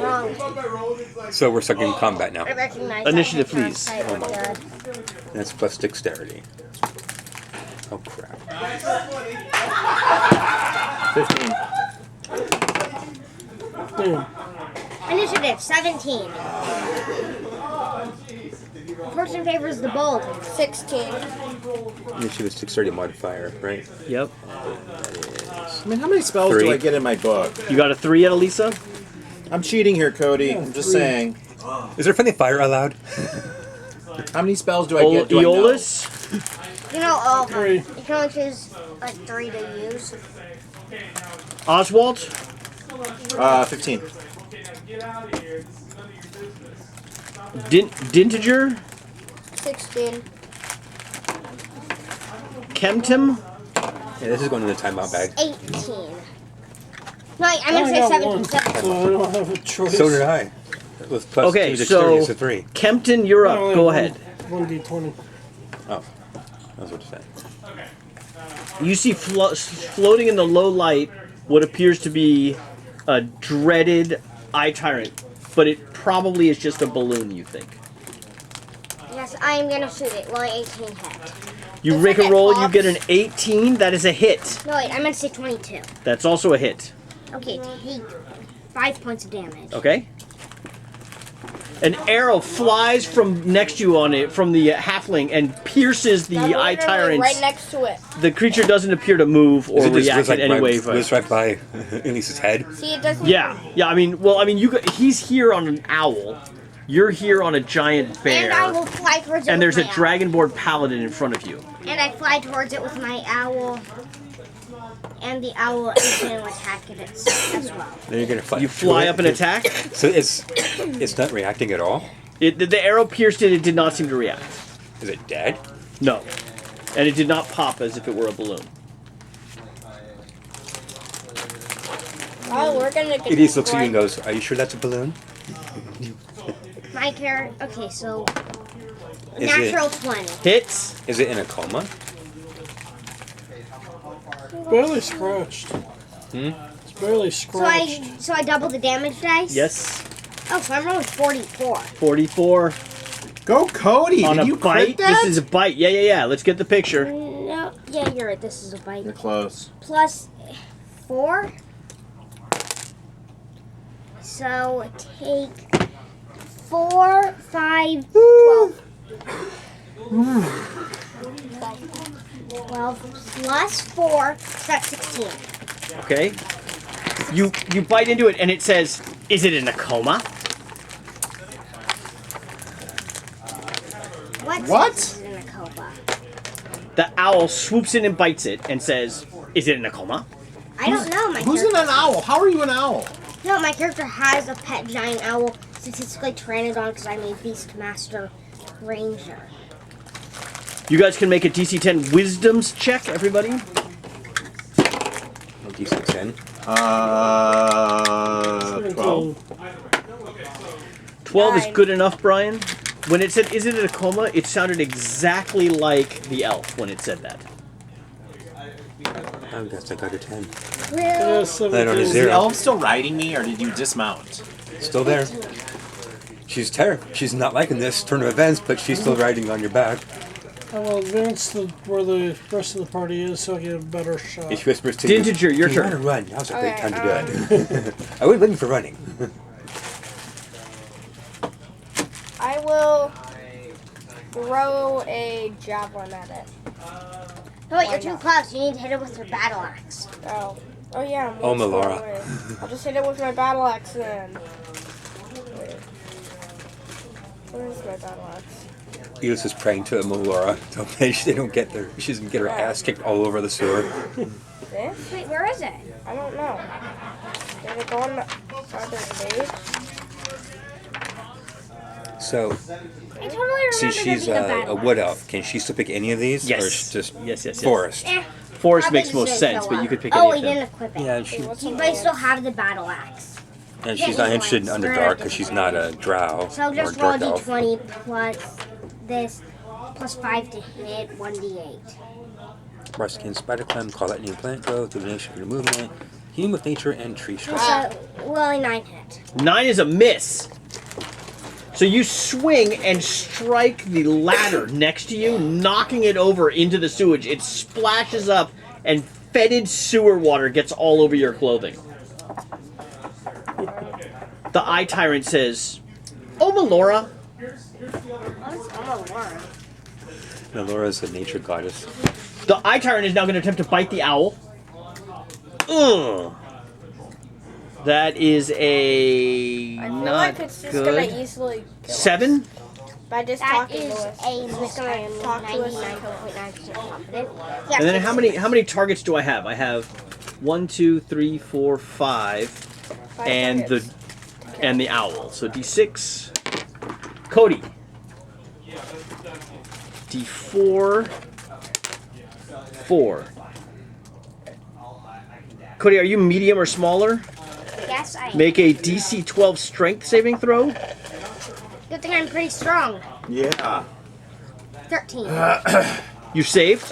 [SPEAKER 2] Wrong.
[SPEAKER 4] So we're stuck in combat now.
[SPEAKER 2] I recognize
[SPEAKER 6] Initiative,
[SPEAKER 2] that.
[SPEAKER 6] please.
[SPEAKER 2] Oh my god.
[SPEAKER 4] That's plus dexterity. Oh crap.
[SPEAKER 5] 15.
[SPEAKER 2] Initiative 17. Person favors the bold.
[SPEAKER 3] 16.
[SPEAKER 4] Initiative is dexterity modifier, right?
[SPEAKER 6] Yep.
[SPEAKER 5] I mean, how many spells
[SPEAKER 4] 3.
[SPEAKER 5] do I get in my book?
[SPEAKER 6] You got a 3 at Elisa?
[SPEAKER 5] I'm cheating here, Cody. I'm just saying.
[SPEAKER 4] Is there friendly fire allowed?
[SPEAKER 5] How many spells do I get? Do I know?
[SPEAKER 6] Aeolus?
[SPEAKER 2] You know all of them.
[SPEAKER 1] 3.
[SPEAKER 2] You can only choose like 3 to use.
[SPEAKER 6] Oswald?
[SPEAKER 5] 15.
[SPEAKER 6] Dintiger?
[SPEAKER 3] 16.
[SPEAKER 6] Kemptim?
[SPEAKER 4] Yeah, this is going in the timeout bag.
[SPEAKER 2] 18. No, I'm
[SPEAKER 1] I
[SPEAKER 2] gonna say
[SPEAKER 1] got
[SPEAKER 2] 17.
[SPEAKER 1] one, so I don't have a choice.
[SPEAKER 4] So did I. With plus
[SPEAKER 6] Okay,
[SPEAKER 4] 2 dexterity,
[SPEAKER 6] so
[SPEAKER 4] it's a 3.
[SPEAKER 6] Kempton, you're
[SPEAKER 1] I
[SPEAKER 6] up.
[SPEAKER 1] only
[SPEAKER 6] Go
[SPEAKER 1] have
[SPEAKER 6] ahead.
[SPEAKER 1] 1d20.
[SPEAKER 4] Oh, that's what to say.
[SPEAKER 6] You see floating in the low light what appears to be a dreaded eye tyrant, but it probably is just a balloon, you think.
[SPEAKER 2] Yes, I am gonna shoot it. Will 18 hit?
[SPEAKER 6] You
[SPEAKER 3] Does
[SPEAKER 6] make
[SPEAKER 3] it
[SPEAKER 6] a roll, you
[SPEAKER 3] pops?
[SPEAKER 6] get an 18, that is a hit.
[SPEAKER 2] No, wait, I'm gonna say 22.
[SPEAKER 6] That's also a hit.
[SPEAKER 2] Okay, take 5 points of damage.
[SPEAKER 6] Okay? An arrow flies from next to you on it, from the halfling, and pierces the
[SPEAKER 3] I'm
[SPEAKER 6] eye
[SPEAKER 3] literally
[SPEAKER 6] tyrant.
[SPEAKER 3] right next to it.
[SPEAKER 6] The creature doesn't appear to move or react in any way.
[SPEAKER 4] Whiz right by Elise's head.
[SPEAKER 3] See, it doesn't.
[SPEAKER 6] Yeah. I mean, he's here on an owl. You're here on a giant bear.
[SPEAKER 2] And I will fly towards it.
[SPEAKER 6] And there's
[SPEAKER 2] with
[SPEAKER 6] a
[SPEAKER 2] my
[SPEAKER 6] dragonborn paladin in front of you.
[SPEAKER 2] owl. And I fly towards it with my owl. And the owl is going to attack it as well.
[SPEAKER 4] Then you're gonna fly.
[SPEAKER 6] You fly up and attack.
[SPEAKER 4] So it's not reacting at all.
[SPEAKER 6] The arrow pierced it. It did not seem to react.
[SPEAKER 4] Is it dead?
[SPEAKER 6] No. And it did not pop as if it were a balloon.
[SPEAKER 3] Oh, we're gonna get.
[SPEAKER 4] Elise looks at you and goes, "Are you sure that's a balloon?"
[SPEAKER 2] My character. Okay, so.
[SPEAKER 4] Is
[SPEAKER 2] Natural
[SPEAKER 4] it
[SPEAKER 2] 20.
[SPEAKER 6] Hits.
[SPEAKER 4] is it in a coma?
[SPEAKER 1] Barely scratched. It's barely scratched.
[SPEAKER 2] So I double the damage dice?
[SPEAKER 6] Yes.
[SPEAKER 2] Oh, so I'm rolling 44.
[SPEAKER 6] 44.
[SPEAKER 5] Go, Cody!
[SPEAKER 6] On
[SPEAKER 5] Did
[SPEAKER 6] a
[SPEAKER 5] you
[SPEAKER 6] bite.
[SPEAKER 5] crit that?
[SPEAKER 6] This is a bite. Yeah. Let's get the picture.
[SPEAKER 2] No, yeah, you're right. This is a bite.
[SPEAKER 5] You're close.
[SPEAKER 2] Plus 4. So take 4, 5, 12. 12 plus 4, so that's 16.
[SPEAKER 6] Okay. You bite into it and it says, "Is it in a coma?"
[SPEAKER 5] What?
[SPEAKER 2] Is in a coma?
[SPEAKER 6] The owl swoops in and bites it and says, "Is it in a coma?"
[SPEAKER 2] I don't know. My
[SPEAKER 5] Who's in
[SPEAKER 2] character.
[SPEAKER 5] an owl? How are you an owl?
[SPEAKER 2] No, my character has a pet giant owl, statistically Pteranodon, because I'm a Beastmaster Ranger.
[SPEAKER 6] You guys can make a DC 10 Wisdom's check, everybody.
[SPEAKER 4] DC 10.
[SPEAKER 5] 12.
[SPEAKER 6] 12 is
[SPEAKER 3] 9.
[SPEAKER 6] good enough, Brian. When it said, "Is it in a coma?" it sounded exactly like the elf when it said that.
[SPEAKER 4] I guess I got a 10.
[SPEAKER 1] Yeah,
[SPEAKER 5] Is
[SPEAKER 1] 17.
[SPEAKER 5] the
[SPEAKER 4] Zero.
[SPEAKER 5] elf still riding me, or did you dismount?
[SPEAKER 4] Still there. She's She's not liking this turn of events, but she's still riding on your back.
[SPEAKER 1] I will advance where the rest of the party is so I get a better shot.
[SPEAKER 4] She whispers to you,
[SPEAKER 6] Dintager, your
[SPEAKER 4] "You
[SPEAKER 6] turn."
[SPEAKER 4] want to run? Now's a great
[SPEAKER 3] Okay,
[SPEAKER 4] time to do it." I was looking for running.
[SPEAKER 3] I will throw a javelin at it.
[SPEAKER 2] No, wait, you're too close. You need to hit it with your battle axe.
[SPEAKER 3] Oh yeah. I'm
[SPEAKER 4] Oh,
[SPEAKER 3] one square
[SPEAKER 4] Melora.
[SPEAKER 3] away. I'll just hit it with my battle axe then. Wait. Where's my battle axe?
[SPEAKER 4] Eos is praying to Melora to make sure they don't get there. She doesn't get her ass kicked all over the sewer.
[SPEAKER 3] This?
[SPEAKER 2] Wait, where is it?
[SPEAKER 3] I don't know. Did it go on the other page?
[SPEAKER 4] So,
[SPEAKER 2] I totally remember
[SPEAKER 4] see, she's
[SPEAKER 2] there being
[SPEAKER 4] a
[SPEAKER 2] battle
[SPEAKER 4] wood
[SPEAKER 2] axe.
[SPEAKER 4] elf. Can she still pick any of these?
[SPEAKER 6] Yes.
[SPEAKER 4] Or is it just
[SPEAKER 6] Yes.
[SPEAKER 4] forest?
[SPEAKER 6] Forest
[SPEAKER 2] Probably
[SPEAKER 6] makes
[SPEAKER 2] just
[SPEAKER 6] most
[SPEAKER 2] didn't
[SPEAKER 6] sense,
[SPEAKER 2] show
[SPEAKER 6] but you
[SPEAKER 2] up.
[SPEAKER 6] could pick
[SPEAKER 2] Oh,
[SPEAKER 6] any
[SPEAKER 2] he
[SPEAKER 6] of them.
[SPEAKER 2] didn't equip it.
[SPEAKER 4] Yeah, and she,
[SPEAKER 3] What's
[SPEAKER 2] You
[SPEAKER 3] on
[SPEAKER 2] might
[SPEAKER 3] the-
[SPEAKER 2] still have the battle axe.
[SPEAKER 4] and she's not interested in Underdark because she's not a drow
[SPEAKER 2] So
[SPEAKER 4] or
[SPEAKER 2] just roll
[SPEAKER 4] dark elf.
[SPEAKER 2] d20 plus this, plus 5 to hit, 1d8.
[SPEAKER 4] Marskin, spider climb, call that new plant growth, divination for the movement, healing with nature, and tree strength.
[SPEAKER 2] So, only 9 hit.
[SPEAKER 6] 9 is a miss. So you swing and strike the ladder next to you, knocking it over into the sewage. It splashes up, and fetid sewer water gets all over your clothing. The eye tyrant says, "Oh, Melora."
[SPEAKER 4] Melora's a nature goddess.
[SPEAKER 6] The eye tyrant is now going to attempt to bite the owl. Ugh. That is a
[SPEAKER 3] I feel
[SPEAKER 6] not
[SPEAKER 3] like it's just
[SPEAKER 6] good.
[SPEAKER 3] gonna easily kill us
[SPEAKER 6] 7.
[SPEAKER 3] by just
[SPEAKER 2] That
[SPEAKER 3] talking
[SPEAKER 2] is
[SPEAKER 3] to us.
[SPEAKER 2] a miss. I am
[SPEAKER 3] Talk to us.
[SPEAKER 2] 99.9% confident.
[SPEAKER 6] And then how many targets do I have? I have 1, 2, 3, 4, 5,
[SPEAKER 3] Five
[SPEAKER 6] and
[SPEAKER 3] targets.
[SPEAKER 6] the owl. So D6. Cody. D4. 4. Cody, are you medium or smaller?
[SPEAKER 2] Yes, I am.
[SPEAKER 6] Make a DC 12 strength saving throw.
[SPEAKER 2] Good thing I'm pretty strong.
[SPEAKER 5] Yeah.
[SPEAKER 2] 13.
[SPEAKER 6] You saved.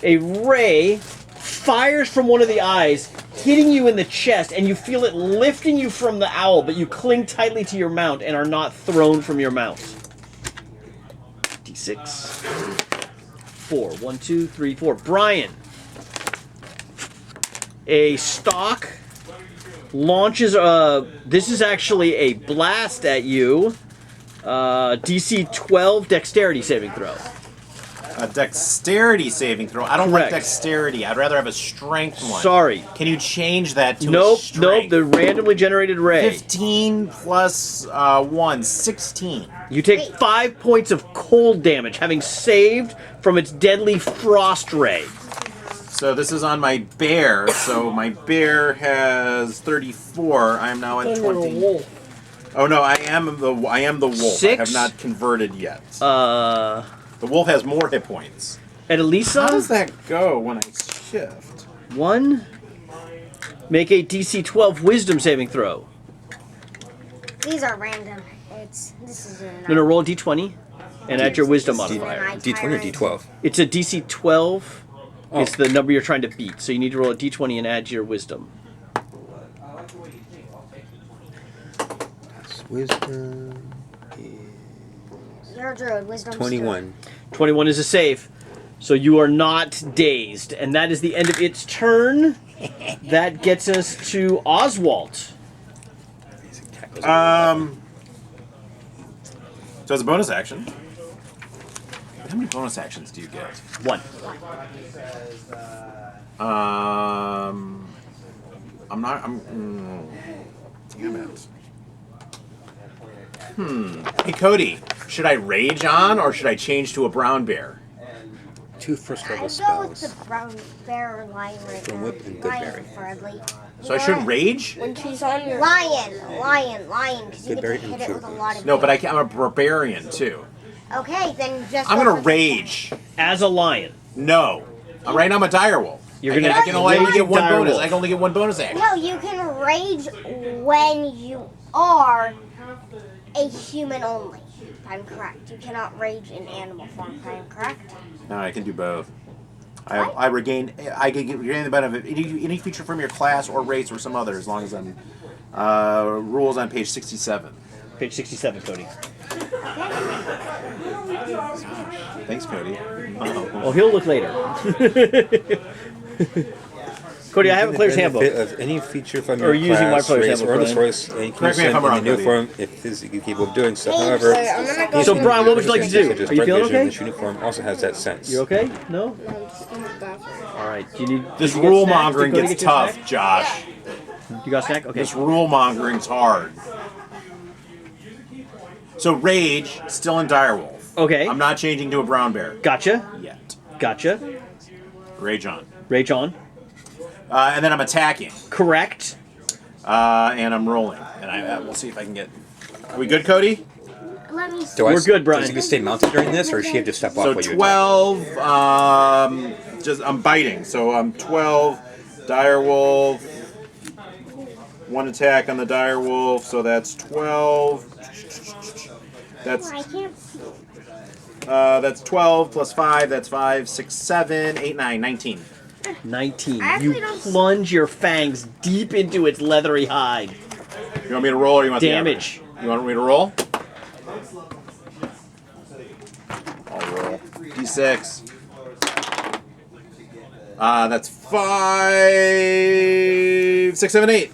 [SPEAKER 6] A ray fires from one of the eyes, hitting you in the chest, and you feel it lifting you from the owl, but you cling tightly to your mount and are not thrown from your mount. D6. 4. 1, 2, 3, 4. Brian. A stalk launches. This is actually a blast at you. DC 12 dexterity saving throw.
[SPEAKER 5] A dexterity saving throw. I don't like
[SPEAKER 6] Correct.
[SPEAKER 5] dexterity. I'd rather have a strength one.
[SPEAKER 6] Sorry.
[SPEAKER 5] Can you change that to a
[SPEAKER 6] Nope.
[SPEAKER 5] strength?
[SPEAKER 6] The randomly generated ray.
[SPEAKER 5] 15 plus 1, 16.
[SPEAKER 6] You take 5 points of cold damage, having saved from its deadly frost ray.
[SPEAKER 5] So this is on my bear. So my bear has 34. I am now at 20. Oh no, I am the wolf.
[SPEAKER 6] 6?
[SPEAKER 5] I have not converted yet. The wolf has more hit points.
[SPEAKER 6] At Elisa,
[SPEAKER 5] How does that go when I shift?
[SPEAKER 6] 1. Make a DC 12 wisdom saving throw.
[SPEAKER 2] These are random. This is
[SPEAKER 6] No, roll a d20 and add your wisdom
[SPEAKER 2] D-
[SPEAKER 6] modifier.
[SPEAKER 4] D20 or D12?
[SPEAKER 6] It's a DC 12.
[SPEAKER 4] Oh.
[SPEAKER 6] It's the number you're trying to beat, so you need to roll a d20 and add your wisdom.
[SPEAKER 4] Wisdom
[SPEAKER 2] You're a druid. Wisdom.
[SPEAKER 4] 21.
[SPEAKER 6] 21 is a save, so you are not dazed, and that is the end of its turn. That gets us to Oswald.
[SPEAKER 5] So as a bonus action, how many bonus actions do you get?
[SPEAKER 6] 1.
[SPEAKER 5] Damn it. Hey Cody, should I rage on or should I change to a brown bear?
[SPEAKER 4] 2 first level
[SPEAKER 2] I'd go with
[SPEAKER 4] spells.
[SPEAKER 2] the brown bear or lion right
[SPEAKER 4] From
[SPEAKER 2] now.
[SPEAKER 4] Whip and
[SPEAKER 2] Lion
[SPEAKER 4] Goodberry.
[SPEAKER 2] preferably.
[SPEAKER 5] So I should rage?
[SPEAKER 3] When she's on your...
[SPEAKER 2] Lion, because you get to
[SPEAKER 4] Goodberry
[SPEAKER 2] hit
[SPEAKER 4] and
[SPEAKER 2] it with a
[SPEAKER 4] Druid.
[SPEAKER 2] lot of.
[SPEAKER 5] No, but I'm a barbarian too.
[SPEAKER 2] Okay, then just.
[SPEAKER 5] I'm
[SPEAKER 2] go
[SPEAKER 5] gonna
[SPEAKER 2] with-
[SPEAKER 5] rage.
[SPEAKER 6] As a lion.
[SPEAKER 5] No. Right now I'm a direwolf.
[SPEAKER 6] You're
[SPEAKER 5] I
[SPEAKER 6] gonna
[SPEAKER 5] can only
[SPEAKER 6] rage
[SPEAKER 5] get one bonus.
[SPEAKER 6] direwolf.
[SPEAKER 5] I can only get one bonus action.
[SPEAKER 2] No, you can rage when you are a human only. If I'm correct. You cannot rage in animal form. If I am correct.
[SPEAKER 5] No, I can do both. I can regain the benefit any feature from your class or race or some other as long as I'm rules on page 67.
[SPEAKER 6] Page 67, Cody.
[SPEAKER 5] Thanks, Cody.
[SPEAKER 6] Well, he'll look later. Cody, I have a player's handbook.
[SPEAKER 4] Of any feature from
[SPEAKER 6] Or
[SPEAKER 4] your
[SPEAKER 6] using my
[SPEAKER 4] class,
[SPEAKER 6] player's
[SPEAKER 4] race,
[SPEAKER 6] handbook,
[SPEAKER 4] or the
[SPEAKER 6] Brian.
[SPEAKER 4] source, and
[SPEAKER 5] Correct me if I'm
[SPEAKER 4] in
[SPEAKER 5] wrong,
[SPEAKER 4] the
[SPEAKER 5] Cody.
[SPEAKER 4] uniform if physically capable of doing so.
[SPEAKER 2] Hey,
[SPEAKER 4] However,
[SPEAKER 2] sorry,
[SPEAKER 3] I'm gonna go
[SPEAKER 6] So,
[SPEAKER 3] to
[SPEAKER 6] Brian, what would you like to do?
[SPEAKER 4] such as
[SPEAKER 6] Are you
[SPEAKER 4] bright
[SPEAKER 6] feeling
[SPEAKER 4] vision,
[SPEAKER 6] okay?
[SPEAKER 4] This uniform also has that sense.
[SPEAKER 6] You okay? No?
[SPEAKER 3] No, I'm just in the bathroom.
[SPEAKER 6] All right. Do you need
[SPEAKER 5] This
[SPEAKER 6] did you get
[SPEAKER 5] rule
[SPEAKER 6] snacks?
[SPEAKER 5] mongering
[SPEAKER 6] Did Cody
[SPEAKER 5] gets
[SPEAKER 6] get you a
[SPEAKER 5] tough,
[SPEAKER 6] snack?
[SPEAKER 5] Josh.
[SPEAKER 6] You got a snack? Okay.
[SPEAKER 5] This rule mongering's hard. So rage, still in direwolf.
[SPEAKER 6] Okay.
[SPEAKER 5] I'm not changing to a brown bear
[SPEAKER 6] Gotcha.
[SPEAKER 5] yet.
[SPEAKER 6] Gotcha.
[SPEAKER 5] Rage on.
[SPEAKER 6] Rage on.
[SPEAKER 5] And then I'm attacking.
[SPEAKER 6] Correct.
[SPEAKER 5] And I'm rolling. And we'll see if I can get. Are we good, Cody?
[SPEAKER 2] Let me.
[SPEAKER 4] Do
[SPEAKER 6] We're good, Brian.
[SPEAKER 4] Does he stay mounted during this, or does she have to step off
[SPEAKER 5] So
[SPEAKER 4] while you
[SPEAKER 5] 12. I'm biting. So I'm 12. Direwolf. One attack on the direwolf. So that's 12. That's
[SPEAKER 2] I can't.
[SPEAKER 5] that's 12 plus 5. That's 5, 6, 7, 8, 9, 19.
[SPEAKER 6] 19.
[SPEAKER 2] I actually
[SPEAKER 6] You
[SPEAKER 2] don't-
[SPEAKER 6] plunge your fangs deep into its leathery hide.
[SPEAKER 5] You want me to roll or you want the
[SPEAKER 6] Damage.
[SPEAKER 5] average? You want me to roll? I'll roll. D6. That's 5, 6, 7, 8.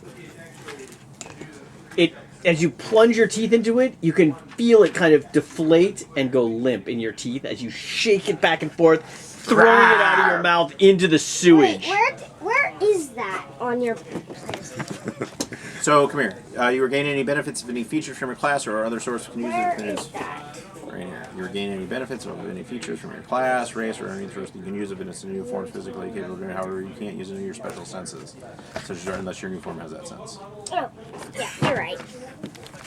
[SPEAKER 6] It, as you plunge your teeth into it, you can feel it kind of deflate and go limp in your teeth as you shake it back and forth, throwing it out of your mouth into the
[SPEAKER 2] Wait,
[SPEAKER 6] sewage.
[SPEAKER 2] where is that on your?
[SPEAKER 5] So come here. You regain any benefits of any features from your class or other source can use
[SPEAKER 2] Where
[SPEAKER 5] it.
[SPEAKER 2] is that?
[SPEAKER 5] Right here. You regain any benefits of any features from your class, race, or any source you can use if it's a new form physically capable of doing. However, you can't use any of your special senses, such as unless your new form has that sense.
[SPEAKER 2] Oh, yeah, you're right.